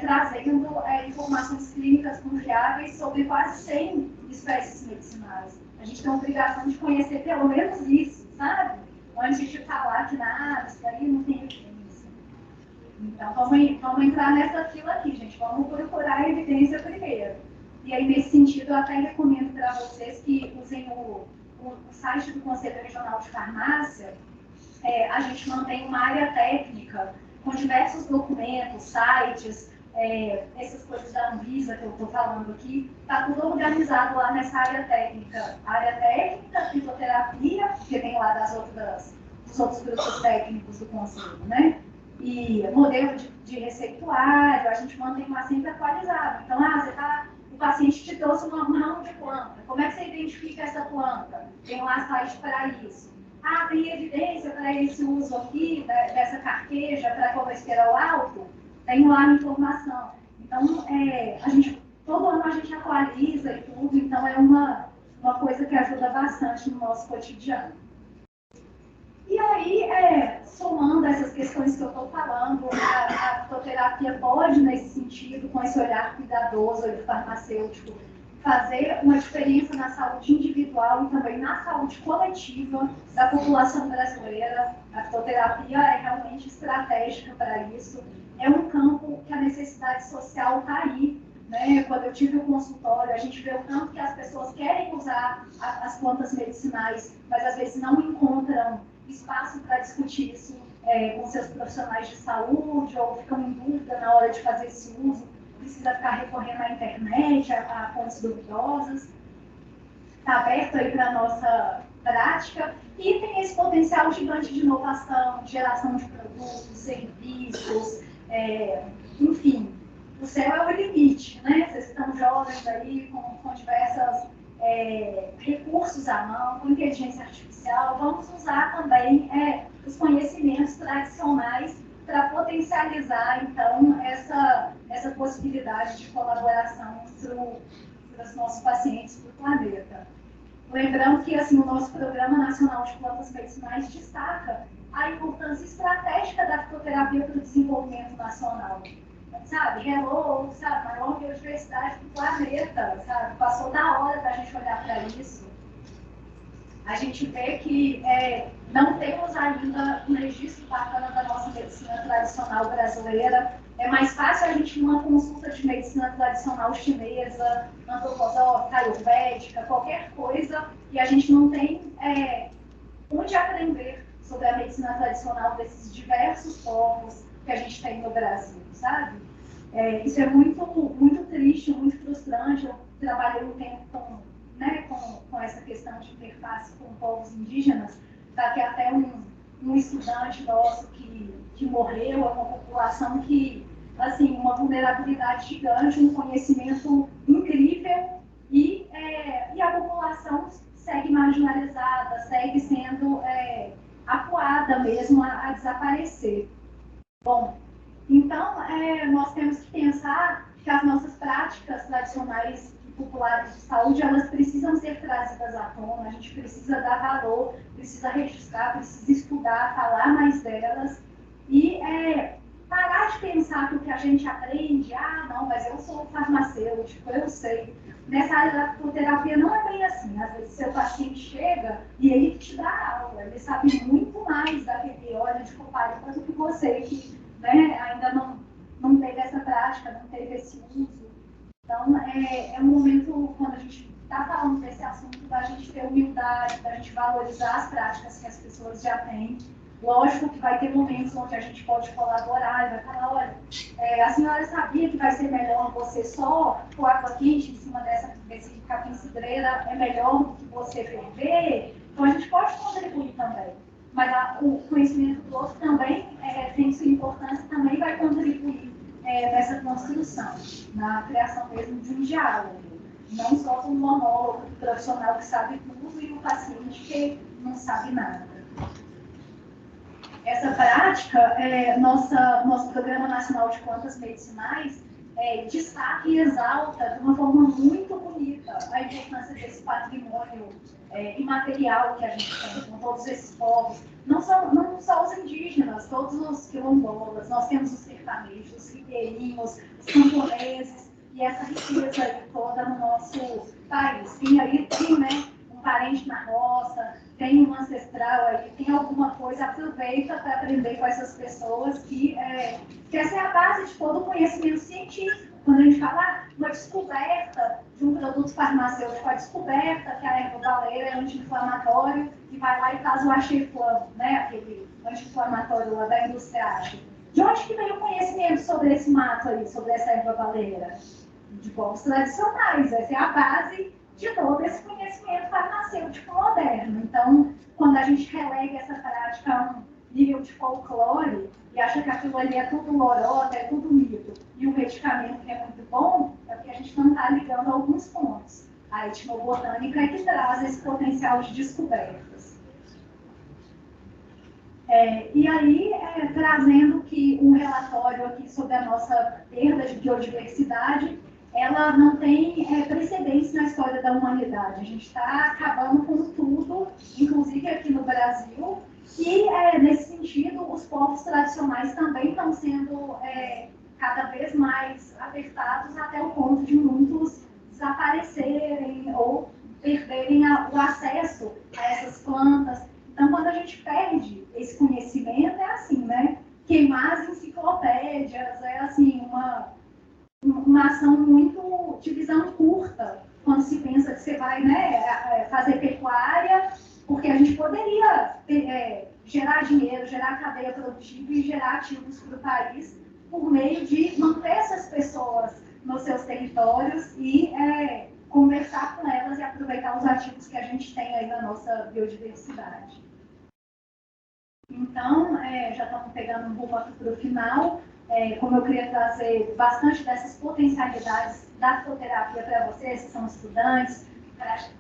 trazendo informações clínicas confiáveis sobre quase 100 espécies medicinais. A gente tem a obrigação de conhecer pelo menos isso, sabe? Antes de falar que isso daí não tem evidência. Então, vamos entrar nessa fila aqui, gente. Vamos procurar a evidência primeiro. E aí, nesse sentido, eu até recomendo para vocês que usem o site do Conselho Regional de Farmácia. A gente mantém uma área técnica com diversos documentos, sites, essas coisas da Anvisa que eu estou falando aqui, está tudo organizado lá nessa área técnica. A área técnica, fitoterapia, que tem lá dos outros grupos técnicos do Conselho, né? E modelo de receituário, a gente mantém lá sempre atualizado. Então, o paciente te trouxe uma ramo de planta, como é que você identifica essa planta? Tem lá site para isso. Tem evidência para esse uso aqui, dessa carqueja para colesterol alto? Tem lá a informação. Então, todo ano a gente atualiza e tudo, então é uma coisa que ajuda bastante no nosso cotidiano. E aí, somando essas questões que eu estou falando, a fitoterapia pode, nesse sentido, com esse olhar cuidadoso do farmacêutico, fazer uma diferença na saúde individual e também na saúde coletiva da população brasileira. A fitoterapia é realmente estratégica para isso. É um campo que a necessidade social está aí, né? Quando eu tive o consultório, a gente vê o tanto que as pessoas querem usar as plantas medicinais, mas às vezes não encontram espaço para discutir isso com seus profissionais de saúde, ou ficam em dúvida na hora de fazer esse uso, precisa ficar recorrendo à internet, a fontes duvidosas. Está aberto aí para a nossa prática e tem esse potencial gigante de inovação, de geração de produtos, serviços, enfim, o céu é o limite, né? Vocês estão jovens aí com diversos recursos à mão, com inteligência artificial, vamos usar também os conhecimentos tradicionais para potencializar, então, essa possibilidade de colaboração para os nossos pacientes para o planeta. Lembrando que assim, o nosso Programa Nacional de Plantas Medicinais destaca a importância estratégica da fitoterapia para o desenvolvimento nacional. Sabe, hello, sabe, maior biodiversidade do planeta, sabe, passou da hora para a gente olhar para isso. A gente vê que não temos ainda um registro bacana da nossa medicina tradicional brasileira. É mais fácil a gente ir numa consulta de medicina tradicional chinesa, antroposófica, ayurvédica, qualquer coisa, e a gente não tem onde aprender sobre a medicina tradicional desses diversos povos que a gente tem no Brasil, sabe? Isso é muito, muito triste, muito frustrante. Eu trabalhei um tempo com essa questão de interface com povos indígenas, tá? Que até um estudante nosso que morreu, é uma população que, assim, uma vulnerabilidade gigante, um conhecimento incrível, e a população segue marginalizada, segue sendo acuada mesmo a desaparecer. Bom, então, nós temos que pensar que as nossas práticas tradicionais e populares de saúde, elas precisam ser trazidas à tona, a gente precisa dar valor, precisa registrar, precisa estudar, falar mais delas e parar de pensar que o que a gente aprende, não, mas eu sou farmacêutico, eu sei. Nessa área da fitoterapia não é bem assim. Às vezes seu paciente chega e ele te dá aula, ele sabe muito mais daquele óleo de copaíba do que você, que ainda não teve essa prática, não teve esse uso. Então, é um momento, quando a gente está falando desse assunto, da gente ter humildade, da gente valorizar as práticas que as pessoas já têm. Lógico que vai ter momentos onde a gente pode colaborar e vai falar, olha, a senhora sabia que vai ser melhor você só pôr água quente em cima desse capim cidreira, é melhor do que você ferver? Então, a gente pode contribuir também. Mas o conhecimento do outro também tem sua importância, também vai contribuir nessa construção, na criação mesmo de um diálogo. Não só com um monólogo profissional que sabe tudo e o paciente que não sabe nada. Essa prática, nosso Programa Nacional de Plantas Medicinais destaca e exalta de uma forma muito bonita a importância desse patrimônio imaterial que a gente tem, com todos esses povos. Não só os indígenas, todos os quilombolas, nós temos os sertanejos, os ribeirinhos, os camponeses, e essa riqueza aí toda no nosso país. Tem, né, um parente na roça, tem um ancestral aí, tem alguma coisa, aproveita para aprender com essas pessoas que essa é a base de todo o conhecimento científico. Quando a gente fala uma descoberta de um produto farmacêutico, a descoberta que a erva baleira é anti-inflamatório e vai lá e faz o Axiflam, né, aquele anti-inflamatório lá da indústria Axi. De onde que veio o conhecimento sobre esse mato aí, sobre essa erva baleira? De povos tradicionais, essa é a base de todo esse conhecimento farmacêutico moderno. Então, quando a gente relega essa prática a um nível de folclore e acha que aquilo ali é tudo lorota, é tudo mito, e o medicamento que é muito bom, é porque a gente não está ligando alguns pontos. A etnobotânica é que traz esse potencial de descobertas. E aí, trazendo que um relatório aqui sobre a nossa perda de biodiversidade, ela não tem precedentes na história da humanidade. A gente está acabando com tudo, inclusive aqui no Brasil, e nesse sentido, os povos tradicionais também estão sendo cada vez mais apertados até o ponto de muitos desaparecerem ou perderem o acesso a essas plantas. Então, quando a gente perde esse conhecimento, é assim, né? Queimar as enciclopédias, é assim, uma ação muito de visão curta, quando se pensa que você vai, né, fazer pecuária, porque a gente poderia gerar dinheiro, gerar da cadeia produtiva e gerar ativos para o país por meio de manter essas pessoas nos seus territórios e conversar com elas e aproveitar os ativos que a gente tem aí na nossa biodiversidade. Então, já estamos pegando um pouco aqui para o final. Como eu queria trazer bastante dessas potencialidades da fitoterapia para vocês, que são estudantes,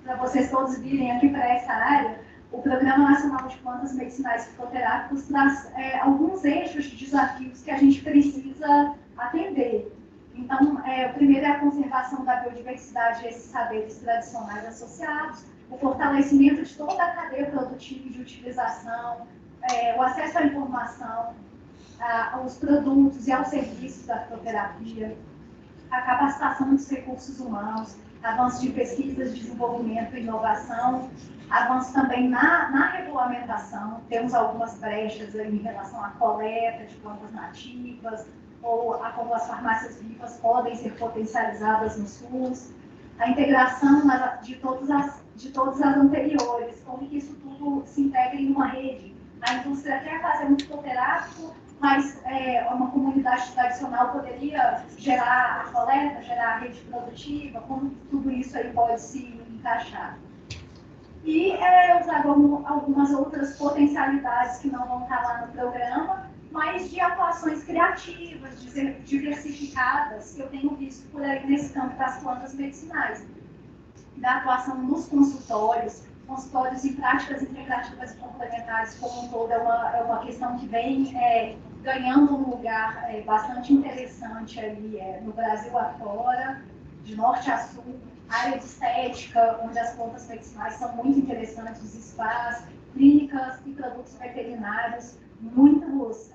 para vocês todos virem aqui para essa área, o Programa Nacional de Plantas Medicinais Fitoterápicas traz alguns eixos de desafios que a gente precisa atender. Então, o primeiro é a conservação da biodiversidade e esses saberes tradicionais associados, o fortalecimento de toda a cadeia produtiva e de utilização, o acesso à informação, aos produtos e aos serviços da fitoterapia, a capacitação dos recursos humanos, avanço de pesquisa, desenvolvimento e inovação, avanço também na regulamentação. Temos algumas brechas em relação à coleta de plantas nativas, ou a como as farmácias vivas podem ser potencializadas no SUS, a integração de todas as anteriores, como que isso tudo se integra em uma rede. A indústria quer fazer um fitoterápico, mas uma comunidade tradicional poderia gerar a coleta, gerar a rede produtiva, como tudo isso aí pode se encaixar. E eu trago algumas outras potencialidades que não vão estar lá no programa, mas de atuações criativas, diversificadas, que eu tenho visto por aí nesse campo das plantas medicinais. Da atuação nos consultórios e práticas integrativas e complementares como um todo, é uma questão que vem ganhando um lugar bastante interessante ali no Brasil afora, de norte a sul, área de estética, onde as plantas medicinais são muito interessantes, os spas, clínicas e produtos veterinários. Muitos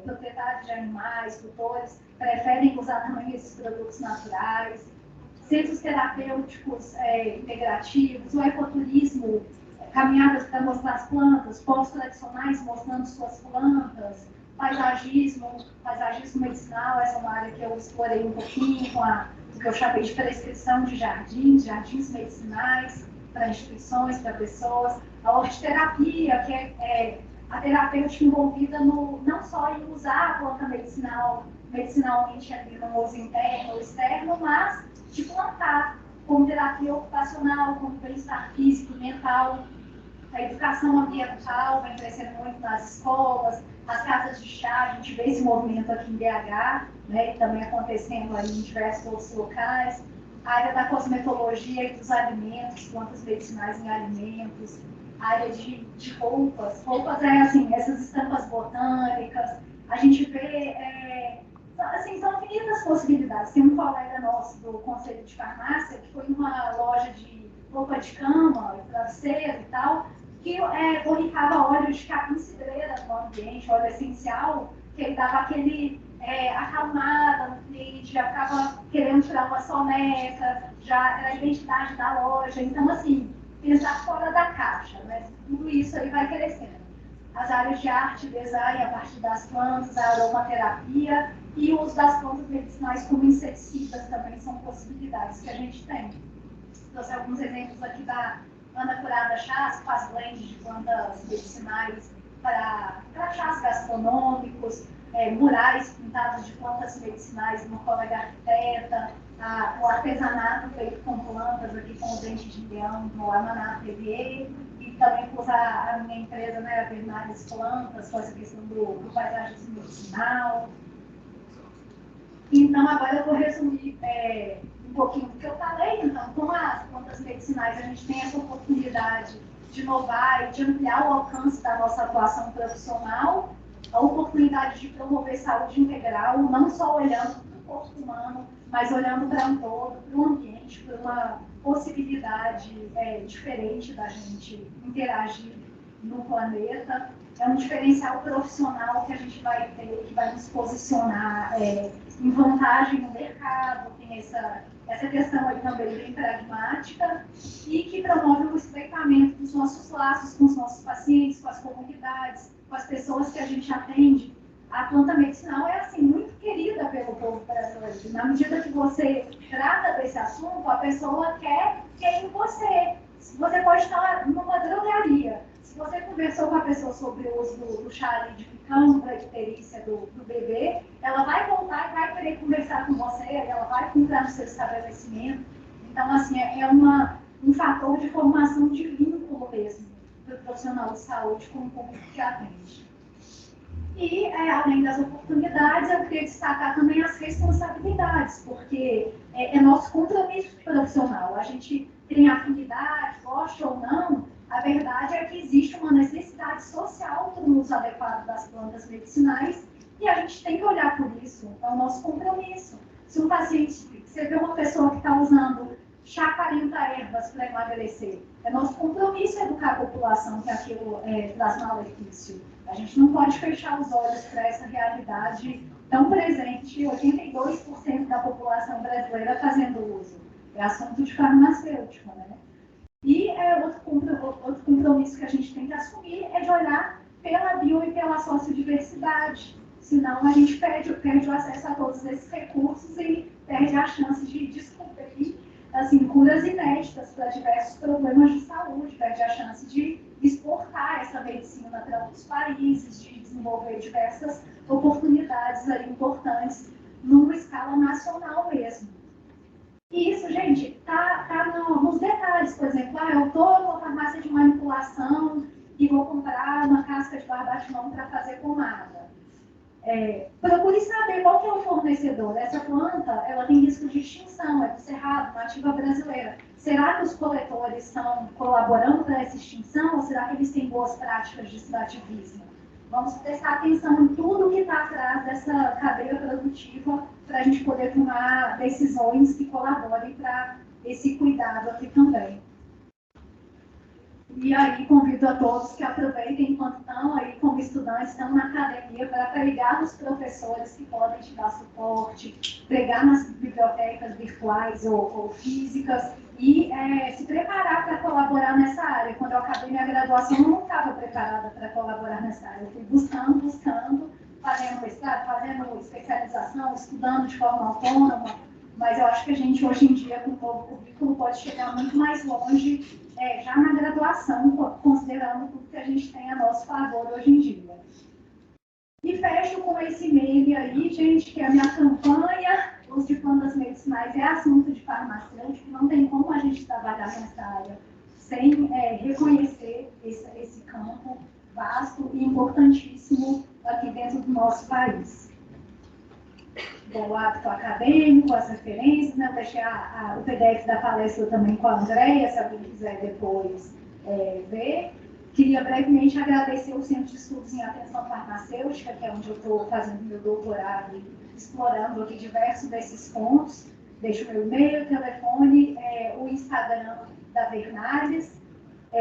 proprietários de animais, tutores, preferem usar também esses produtos naturais. Centros terapêuticos integrativos, o ecoturismo, caminhadas para mostrar as plantas, povos tradicionais mostrando suas plantas, paisagismo medicinal, essa é uma área que eu explorei um pouquinho com o que eu chamei de prescrição de jardins medicinais para instituições, para pessoas, a hortiterapia, que é a terapêutica envolvida não só em usar a planta medicinalmente ali no uso interno ou externo, mas de plantar como terapia ocupacional, como bem-estar físico e mental. A educação ambiental vem crescendo muito nas escolas, as casas de chá, a gente vê esse movimento aqui em BH, né, também acontecendo aí em diversos outros locais. A área da cosmetologia e dos alimentos, plantas medicinais em alimentos, a área de roupas. Roupas assim, essas estampas botânicas, a gente vê, são infinitas possibilidades. Tem um colega nosso do Conselho de Farmácia, que foi numa loja de roupa de cama, travesseiro e tal, que borrifava óleo de capim-cidreira no ambiente, óleo essencial, que ele dava aquele acalmada no cliente, já ficava querendo tirar uma soneca, já era a identidade da loja. Então, assim, pensar fora da caixa, né? Tudo isso aí vai crescendo. As áreas de arte e design a partir das plantas, a aromaterapia e o uso das plantas medicinais como inseticidas também são possibilidades que a gente tem. Trouxe alguns exemplos aqui da Ana Curada Chás, que faz blend de plantas medicinais para chás gastronômicos, murais pintados de plantas medicinais, uma colega arquiteta, o artesanato feito com plantas aqui com o dente de leão no Amaná Atelier, e também com a minha empresa, né, a Bernardes Plantas, com essa questão do paisagismo medicinal. Então, agora eu vou resumir um pouquinho do que eu falei. Então, com as plantas medicinais, a gente tem essa oportunidade de inovar e de ampliar o alcance da nossa atuação profissional, a oportunidade de promover saúde integral, não só olhando para o corpo humano, mas olhando para um todo, para o ambiente, para uma possibilidade diferente da gente interagir no planeta. É um diferencial profissional que a gente vai ter, que vai nos posicionar em vantagem no mercado, tem essa questão aí também bem pragmática, e que promove o estreitamento dos nossos laços com os nossos pacientes, com as comunidades, com as pessoas que a gente atende. A planta medicinal é assim, muito querida pelo povo brasileiro. Na medida que você trata desse assunto, a pessoa quer em você. Você pode estar numa drogaria. Se você conversou com a pessoa sobre o uso do chá ali de picão para icterícia do bebê, ela vai voltar e vai querer conversar com você, ela vai comprar no seu estabelecimento. Então, assim, um fator de formação de vínculo mesmo do profissional de saúde com o público que atende. E, além das oportunidades, eu queria destacar também as responsabilidades, porque é nosso compromisso profissional. A gente tem afinidade, gosta ou não, a verdade é que existe uma necessidade social para o uso adequado das plantas medicinais e a gente tem que olhar por isso, é o nosso compromisso. Se um paciente, você vê uma pessoa que está usando chá 40 ervas para emagrecer, é nosso compromisso educar a população que aquilo traz malefício. A gente não pode fechar os olhos para essa realidade tão presente, 82% da população brasileira fazendo uso. É assunto de farmacêutico, né? E outro compromisso que a gente tem que assumir é de olhar pela bio e pela sociodiversidade. Senão a gente perde o acesso a todos esses recursos e perde a chance de descobrir assim, curas inéditas para diversos problemas de saúde, perde a chance de exportar essa medicina para outros países, de desenvolver diversas oportunidades aí importantes numa escala nacional mesmo. E isso, gente, tá nos detalhes. Por exemplo, eu estou numa farmácia de manipulação e vou comprar uma casca de barbatimão para fazer pomada. Procure saber qual que é o fornecedor. Essa planta ela tem risco de extinção, é do Cerrado, nativa brasileira. Será que os coletores estão colaborando para essa extinção ou será que eles têm boas práticas de extrativismo? Vamos prestar atenção em tudo que está atrás dessa cadeia produtiva para a gente poder tomar decisões que colaborem para esse cuidado aqui também. E aí convido a todos que aproveitem enquanto estão aí como estudantes, estão na academia, para pregar nos professores que podem te dar suporte, pregar nas bibliotecas virtuais ou físicas e se preparar para colaborar nessa área. Quando eu acabei minha graduação, eu não estava preparada para colaborar nessa área. Eu fui buscando, fazendo mestrado, fazendo especialização, estudando de forma autônoma, mas eu acho que a gente hoje em dia, com o novo currículo, pode chegar muito mais longe já na graduação, considerando tudo que a gente tem a nosso favor hoje em dia. E fecho com esse e-mail aí, gente, que é a minha campanha. Uso de plantas medicinais é assunto de farmacêutico, não tem como a gente trabalhar nessa área sem reconhecer esse campo vasto e importantíssimo aqui dentro do nosso país. O hábito acadêmico, as referências, né? Eu deixei o PDF da palestra também com a Andréia, se alguém quiser depois ver. Queria brevemente agradecer o Centro de Estudos em Atenção Farmacêutica, que é onde eu estou fazendo meu doutorado e explorando aqui diversos desses pontos. Deixo meu e-mail, telefone, o Instagram da Bernardes.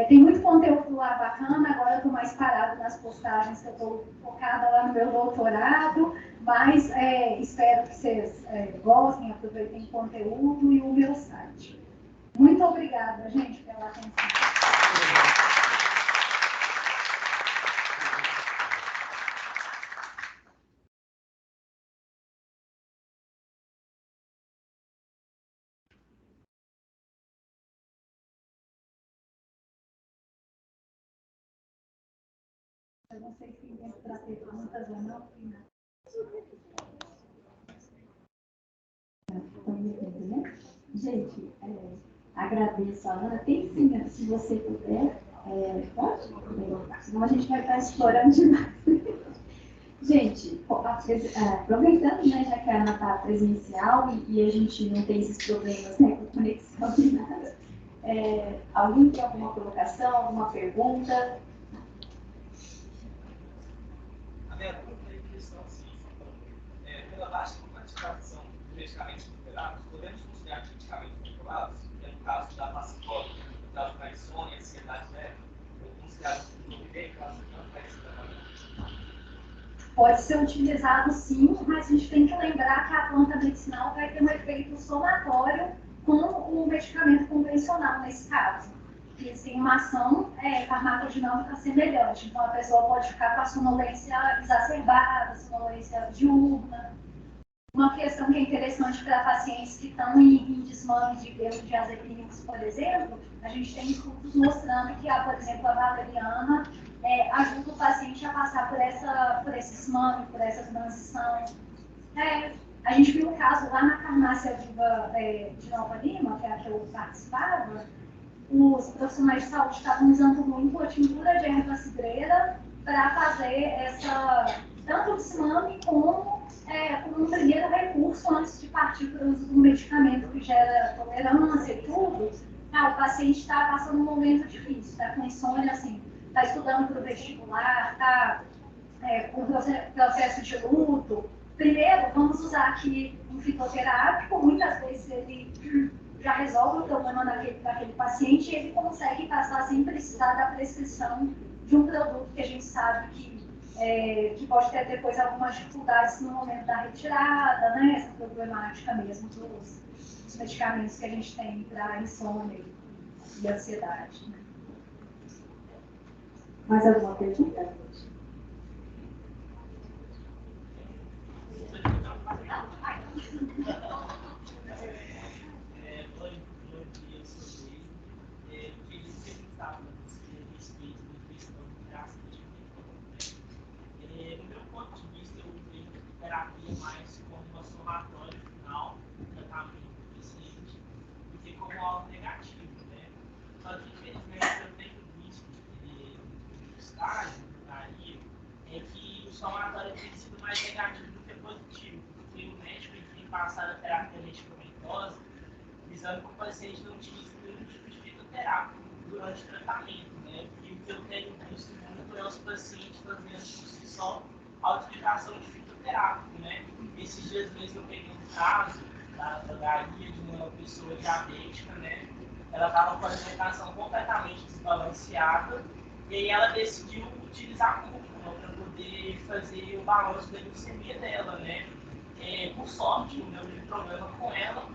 Tem muito conteúdo lá bacana, agora eu estou mais parada nas postagens, que eu estou focada lá no meu doutorado, mas espero que vocês gostem, aproveitem o conteúdo e o meu site. Muito obrigada, gente, pela atenção. Eu não sei se tem para ter perguntas ou não. Gente, agradeço a Ana. Tem sim, se você puder, pode? Senão a gente vai estar explorando demais. Gente, aproveitando, né, já que a Ana está presencial e a gente não tem esses problemas, né, com conexão e nada, alguém tem alguma colocação, alguma pergunta? A minha dúvida é questão assim, pela baixa quantificação de medicamentos controlados, podemos considerar que medicamentos controlados, que é no caso da passiflora, no caso da insônia, ansiedade leve, ou considerados como epidêmicos, não vai ser trabalhado? Pode ser utilizado sim, mas a gente tem que lembrar que a planta medicinal vai ter um efeito somatório com o medicamento convencional nesse caso. E tem uma ação farmacodinâmica semelhante. Então a pessoa pode ficar com a sonolência exacerbada, sonolência diurna, Uma questão que é interessante para pacientes que estão em desmame de benzodiazepínicos, por exemplo, a gente tem estudos mostrando que, por exemplo, a valeriana ajuda o paciente a passar por esse desmame, por essa transição. A gente viu um caso lá na farmácia Viva de Nova Lima, que é a que eu participava, os profissionais de saúde estavam usando muito a tintura de erva cidreira para fazer tanto o desmame como um primeiro recurso antes de partir para o uso do medicamento que gera tolerância e tudo. O paciente está passando um momento difícil, está com insônia, assim, está estudando para o vestibular, está com processo de luto. Primeiro, vamos usar aqui um fitoterápico, muitas vezes ele já resolve o problema daquele paciente e ele consegue passar sem precisar da prescrição de um produto que a gente sabe que pode ter depois algumas dificuldades no momento da retirada, né? Essa problemática mesmo dos medicamentos que a gente tem para insônia e ansiedade. Né? Mais alguma pergunta? Terapia mais como uma somatória final do tratamento do paciente do que como algo negativo, né? Só que, infelizmente, eu tenho visto no estágio, é que o somatório tem sido mais negativo do que positivo, porque o médico tem passado a terapia medicamentosa visando que o paciente não utilize nenhum tipo de fitoterápico durante o tratamento, né? E o que eu tenho visto muito é os pacientes fazendo por si só a utilização de fitoterápico, né? Esses dias mesmo eu peguei um caso da drogaria de uma pessoa diabética, né? Ela estava com a alimentação completamente desbalanceada e aí ela decidiu utilizar cúrcuma para poder fazer o balanço da glicemia dela, né? Por sorte, não deu nenhum problema com ela,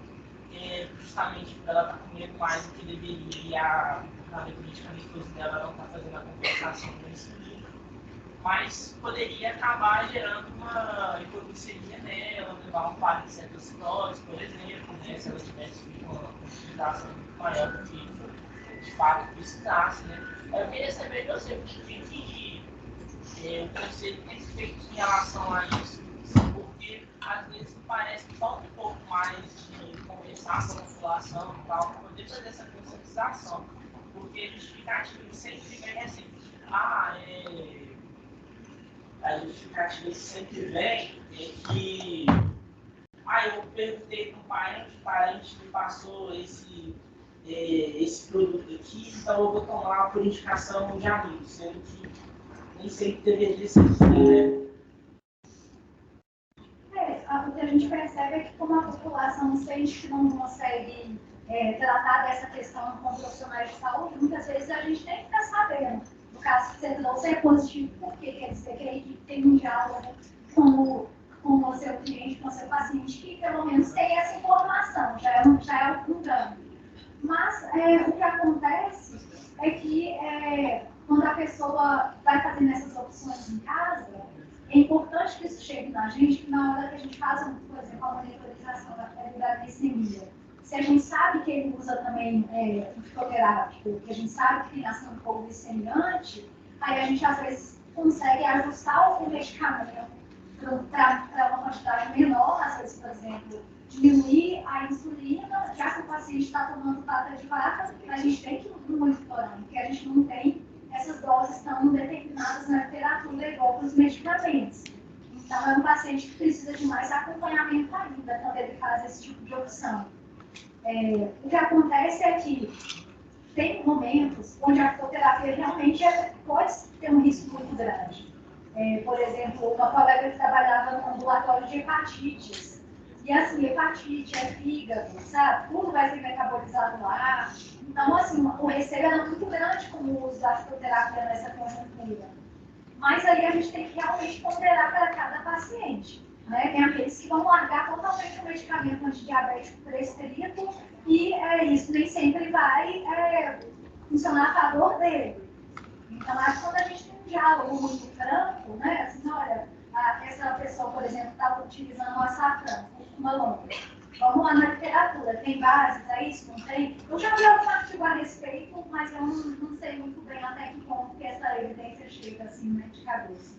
justamente por ela estar comendo mais do que deveria e a medicamentosa dela não está fazendo a compensação da insulina. Mas poderia acabar gerando uma hipoglicemia nela, levar um quadro de cetocitose, por exemplo, né, se ela tivesse uma utilização muito maior do que de fato precisasse. Né. Eu queria saber de você o que o conselho tem feito em relação a isso, porque às vezes parece que falta um pouco mais de conversar com a população e tal, para poder fazer essa conscientização, porque a justificativa sempre vem assim, a justificativa que sempre vem é que eu perguntei para um parente me passou esse produto aqui, então eu vou tomar por indicação de amigos, sendo que nem sempre deveria ser assim, né? O que a gente percebe é que como a população sente que não consegue tratar dessa questão com profissionais de saúde, muitas vezes a gente tem que ficar sabendo. No caso que você trouxe é positivo, porque quer dizer que ele tem um diálogo com o seu cliente, com o seu paciente, que pelo menos tem essa informação, já é um ganho. Mas o que acontece é que quando a pessoa vai fazendo essas opções em casa, é importante que isso chegue na gente, que na hora que a gente faz, por exemplo, a monitorização da glicemia, se a gente sabe que ele usa também um fitoterápico, que a gente sabe que tem ação hipoglicemiante, aí a gente às vezes consegue ajustar o medicamento para uma quantidade menor, às vezes, por exemplo, diminuir a insulina, já que o paciente está tomando pata de vaca, a gente tem que ir monitorando, porque a gente não tem essas doses tão determinadas na literatura igual para os medicamentos. Então, é um paciente que precisa de mais acompanhamento ainda quando ele faz esse tipo de opção. O que acontece é que tem momentos onde a fitoterapia realmente pode ter um risco muito grande. Por exemplo, uma colega que trabalhava no ambulatório de hepatites. E assim, hepatite, fígado, sabe? Tudo vai ser metabolizado lá. Então, assim, o receio era muito grande com o uso da fitoterapia nessa conjuntura. Mas aí a gente tem que realmente ponderar para cada paciente. Né? Tem aqueles que vão largar totalmente o medicamento antidiabético prescrito e isso nem sempre vai funcionar a favor dele. Então, acho que quando a gente tem um diálogo muito franco, né? Assim, olha, essa pessoa, por exemplo, está utilizando o açafrão, uma longa. Vamos lá na literatura, tem bases a isso? Não tem? Eu já vi algum artigo a respeito, mas eu não sei muito bem até que ponto que essa evidência chega assim, né, de cabeça.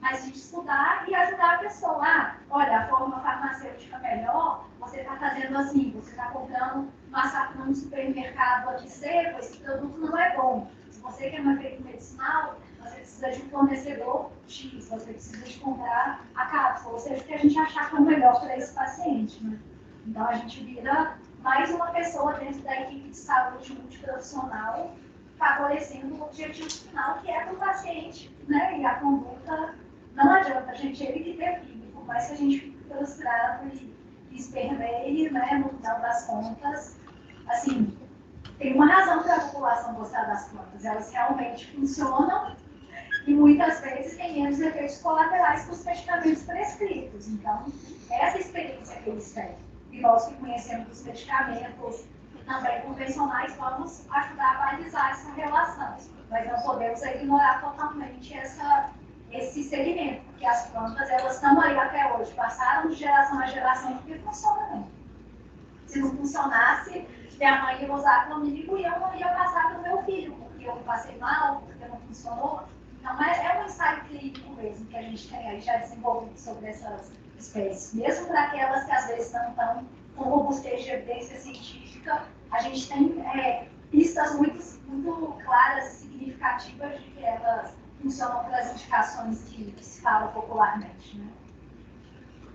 Mas de estudar e ajudar a pessoa. Ah, olha, a forma farmacêutica melhor, você está fazendo assim, você está comprando um açafrão no supermercado aqui seco, esse produto não é bom. Se você quer um efeito medicinal, você precisa de um fornecedor X, você precisa de comprar a cápsula, ou seja, o que a gente achar que é o melhor para esse paciente, né? Então, a gente vira mais uma pessoa dentro da equipe de saúde multiprofissional, favorecendo o objetivo final, que é para o paciente, né? E a conduta, não adianta, gente, ele que define, por mais que a gente fique frustrado e esperneie, né? No final das contas, assim, tem uma razão para a população gostar das plantas, elas realmente funcionam e muitas vezes tem menos efeitos colaterais que os medicamentos prescritos. Então, essa experiência que eles têm. E nós que conhecemos os medicamentos também convencionais, vamos ajudar a balizar essa relação. Mas não podemos ignorar totalmente esse segmento, porque as plantas, elas estão aí até hoje, passaram de geração a geração porque funcionam. Se não funcionasse, minha mãe ia usar a clomínico e eu não ia passar para o meu filho, porque eu passei mal, porque não funcionou. Então, é um ensaio clínico mesmo que a gente tem aí já desenvolvido sobre essas espécies. Mesmo para aquelas que às vezes não estão com robustez de evidência científica, a gente tem pistas muito claras e significativas de que elas funcionam pelas indicações que se fala popularmente. Né?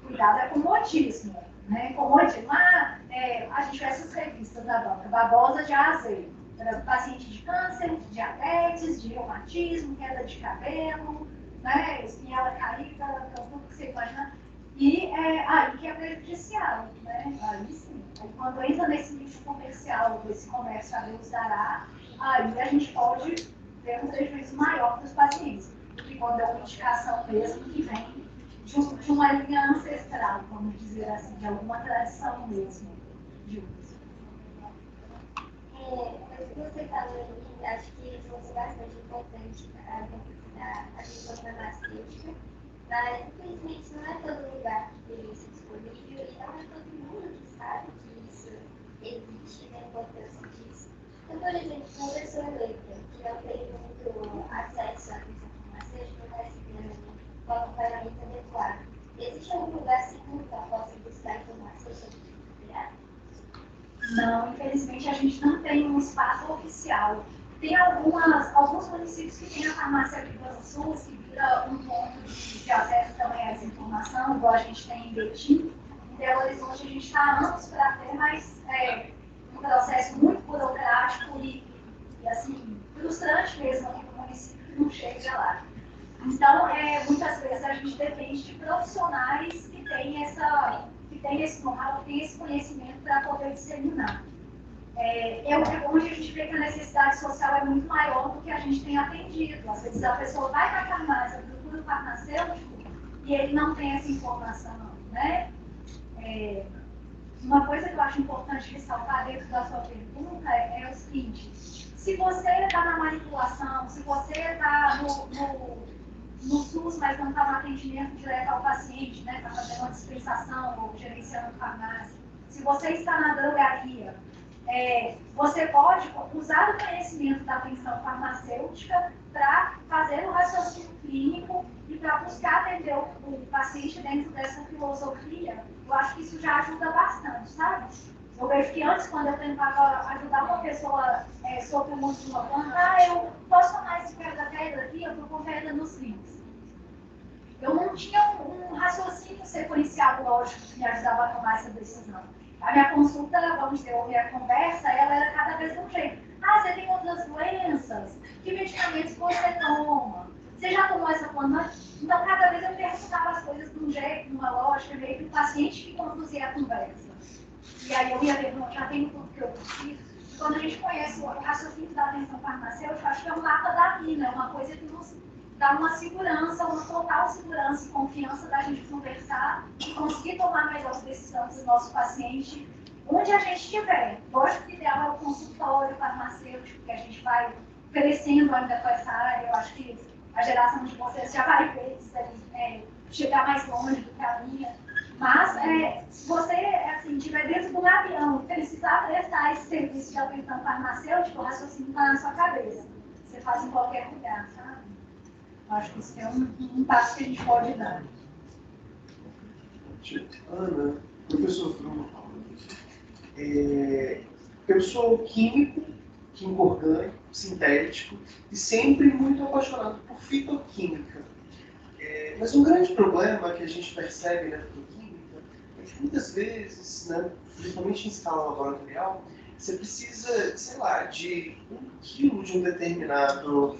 Cuidado é com o modismo. Né? Comodismo, a gente vê essas revistas da banca, babosa de azeite, para paciente de câncer, de diabetes, de reumatismo, queda de cabelo, né? Espinhela caída, tudo que você imagina. E aí que é prejudicial, né? Aí sim. Aí, quando entra nesse nicho comercial, esse comércio a Deus dará, aí a gente pode ter um prejuízo maior para os pacientes, porque quando é uma indicação mesmo que vem de uma linha ancestral, vamos dizer assim, de alguma tradição mesmo de uso. Mas você falou aí, acho que foi bastante importante a questão farmacêutica, mas infelizmente não é todo lugar que tem isso disponível e não é todo mundo que sabe que isso existe, né, a importância disso. Então, por exemplo, uma pessoa leiga que não tem muito acesso à questão farmacêutica, não está seguindo um acompanhamento adequado. Existe algum lugar seguro que ela possa buscar informação sobre isso? Não, infelizmente a gente não tem um espaço oficial. Tem alguns municípios que têm a farmácia agrícola do SUS, que vira um ponto de acesso também a essa informação, igual a gente tem em Betim. Em Belo Horizonte a gente está há anos para ter, mas um processo muito burocrático e assim, frustrante mesmo aqui no município que não chega lá. Então, muitas vezes a gente depende de profissionais que têm esse know-how, que têm esse conhecimento para poder disseminar. Onde a gente vê que a necessidade social é muito maior do que a gente tem atendido. Às vezes a pessoa vai para a farmácia, procura o farmacêutico e ele não tem essa informação, né? Uma coisa que eu acho importante ressaltar dentro da sua pergunta é o seguinte: se você está na manipulação, se você está no SUS, mas não está no atendimento direto ao paciente, né, está fazendo uma dispensação ou gerenciando farmácia, se você está na drogaria, você pode usar o conhecimento da atenção farmacêutica para fazer o raciocínio clínico e para buscar atender o paciente dentro dessa filosofia. Eu acho que isso já ajuda bastante, sabe? Eu vejo que antes, quando eu tentava ajudar uma pessoa sobre o uso de uma planta, eu posso tomar esse pé da pedra aqui, eu estou com pedra nos rins. Eu não tinha um raciocínio sequencial lógico que me ajudava a tomar essa decisão. A minha consulta, vamos dizer, a minha conversa, ela era cada vez de um jeito. Você tem outras doenças? Que medicamentos você toma? Você já tomou essa planta? Então, cada vez eu perguntava as coisas de um jeito, de uma lógica, meio que o paciente que conduzia a conversa. E aí eu ia ver, já tenho tudo que eu preciso. E quando a gente conhece o raciocínio da atenção farmacêutica, acho que é um mapa da vida, é uma coisa que nos dá uma segurança, uma total segurança e confiança da gente conversar e conseguir tomar melhores decisões do nosso paciente, onde a gente estiver. Lógico que o ideal é o consultório farmacêutico, que a gente vai crescendo ainda com essa área. Eu acho que a geração de vocês já vai ver isso aí chegar mais longe do que a minha. Mas, se você assim, estiver dentro de um avião e precisar prestar esse serviço de atenção farmacêutico, o raciocínio está na sua cabeça. Você faz em qualquer lugar, sabe? Eu acho que isso é um passo que a gente pode dar. Ana, professor Bruno, eu sou químico orgânico, sintético, e sempre muito apaixonado por fitoquímica. Mas um grande problema que a gente percebe na fitoquímica é que muitas vezes, né, principalmente em escala laboratorial, você precisa, sei lá, de 1 quilo de um determinado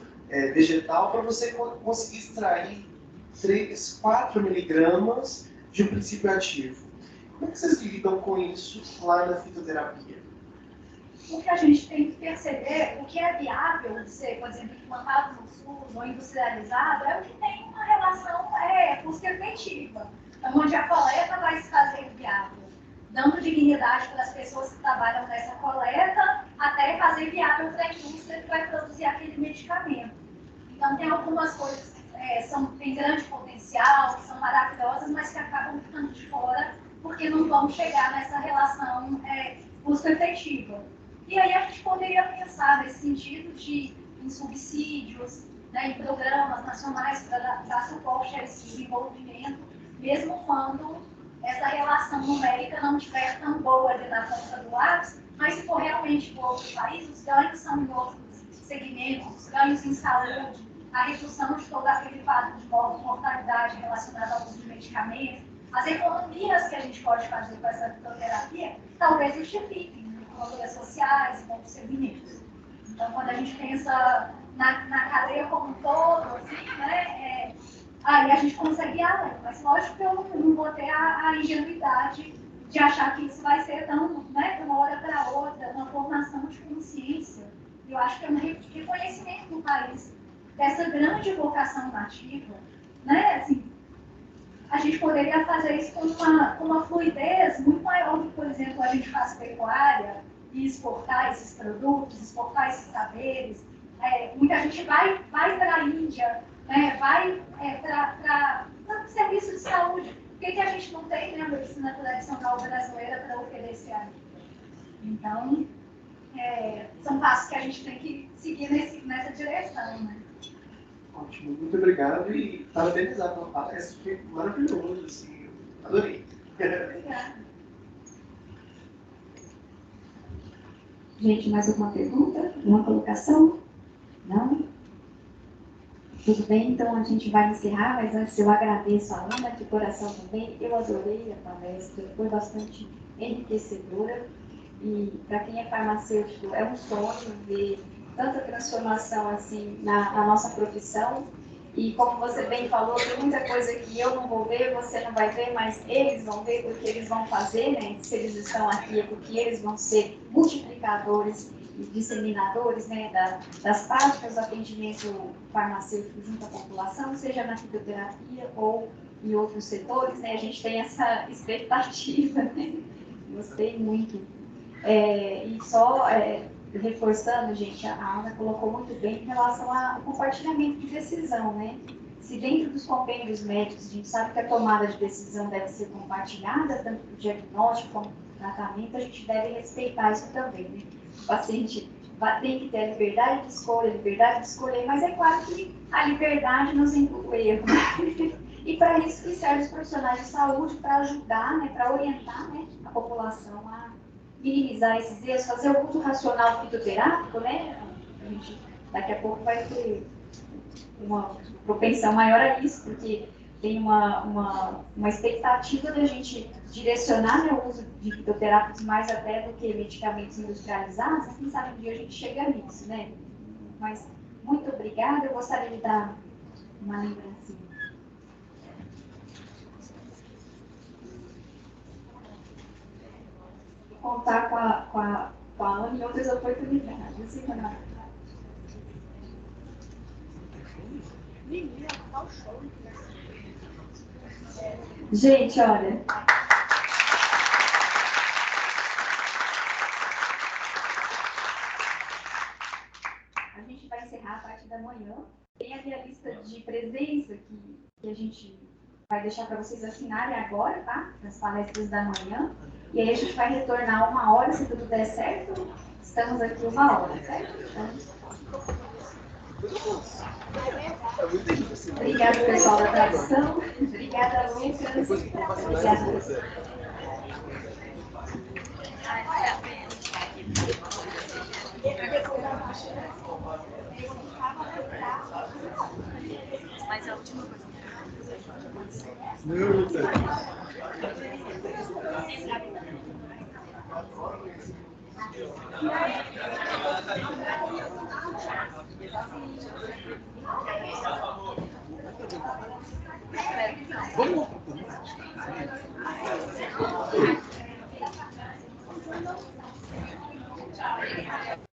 vegetal para você conseguir extrair 3, 4 miligramas de um princípio ativo. Como é que vocês lidam com isso lá na fitoterapia? O que a gente tem que perceber, o que é viável de ser, por exemplo, implantado no SUS ou industrializado, é o que tem uma relação custo-efetiva, onde a coleta vai se fazer viável, dando dignidade para as pessoas que trabalham nessa coleta, até fazer viável para a indústria que vai produzir aquele medicamento. Então, tem algumas coisas que têm grande potencial, que são maravilhosas, mas que acabam ficando de fora, porque não vão chegar nessa relação custo-efetiva. E aí a gente poderia pensar nesse sentido em subsídios, né, em programas nacionais para dar suporte a esse desenvolvimento, mesmo quando essa relação numérica não estiver tão boa ali na ponta do lápis, mas se for realmente para outros países, os ganhos são em outros segmentos, os ganhos em saúde, a redução de todo aquele quadro de mortalidade relacionada ao uso de medicamentos, as economias que a gente pode fazer com essa fitoterapia, talvez justifiquem economias sociais e outros segmentos. Então, quando a gente pensa na cadeia como um todo, assim, né, aí a gente consegue ir além. Mas lógico que eu não vou ter a ingenuidade de achar que isso vai ser tão, né, de uma hora para outra, uma formação de consciência. Eu acho que é um reconhecimento do país dessa grande vocação nativa, né, assim, a gente poderia fazer isso com uma fluidez muito maior do que, por exemplo, a gente faz pecuária e exportar esses produtos, exportar esses saberes. Muita gente vai para a Índia, né, vai para o serviço de saúde. Por que a gente não tem, né, a medicina tradicional brasileira para oferecer ali? Então, são passos que a gente tem que seguir nessa direção, né? Ótimo, muito obrigado e parabenizar pela palestra, foi maravilhoso, assim, adorei. Obrigada. Gente, mais alguma pergunta? Uma colocação? Não? Tudo bem, então a gente vai encerrar, mas antes eu agradeço a Ana de coração também. Eu adorei a palestra, foi bastante enriquecedora. E para quem é farmacêutico, é um sonho ver tanta transformação assim na nossa profissão. E como você bem falou, tem muita coisa que eu não vou ver, você não vai ver, mas eles vão ver porque eles vão fazer, né? Se eles estão aqui é porque eles vão ser multiplicadores e disseminadores, né, das práticas do atendimento farmacêutico junto à população, seja na fitoterapia ou em outros setores, né? A gente tem essa expectativa, né? Gostei muito. E só reforçando, gente, a Ana colocou muito bem em relação ao compartilhamento de decisão, né? Se dentro dos compêndios médicos a gente sabe que a tomada de decisão deve ser compartilhada, tanto para o diagnóstico como para o tratamento, a gente deve respeitar isso também, né? O paciente tem que ter a liberdade de escolher, mas é claro que a liberdade nos inclui o erro, né? E para isso que servem os profissionais de saúde, para ajudar, né, para orientar, né, a população a minimizar esses erros, fazer o uso racional fitoterápico, né? A gente daqui a pouco vai ter uma propensão maior a isso, porque tem uma expectativa da gente direcionar, né, o uso de fitoterápicos mais até do que medicamentos industrializados. Quem sabe um dia a gente chega nisso, né? Mas muito obrigada, eu gostaria de dar uma lembrancinha. Contar com a Ana em outras oportunidades. Gente, olha. A gente vai encerrar a parte da manhã. Tem ali a lista de presença que a gente vai deixar para vocês assinarem agora, tá? Nas palestras da manhã. E aí a gente vai retornar 1 hora, se tudo der certo. Estamos aqui 1 hora, certo? Obrigada, pessoal da tradução. Obrigada, Lucas. Obrigada. Mas a última coisa. Vamos.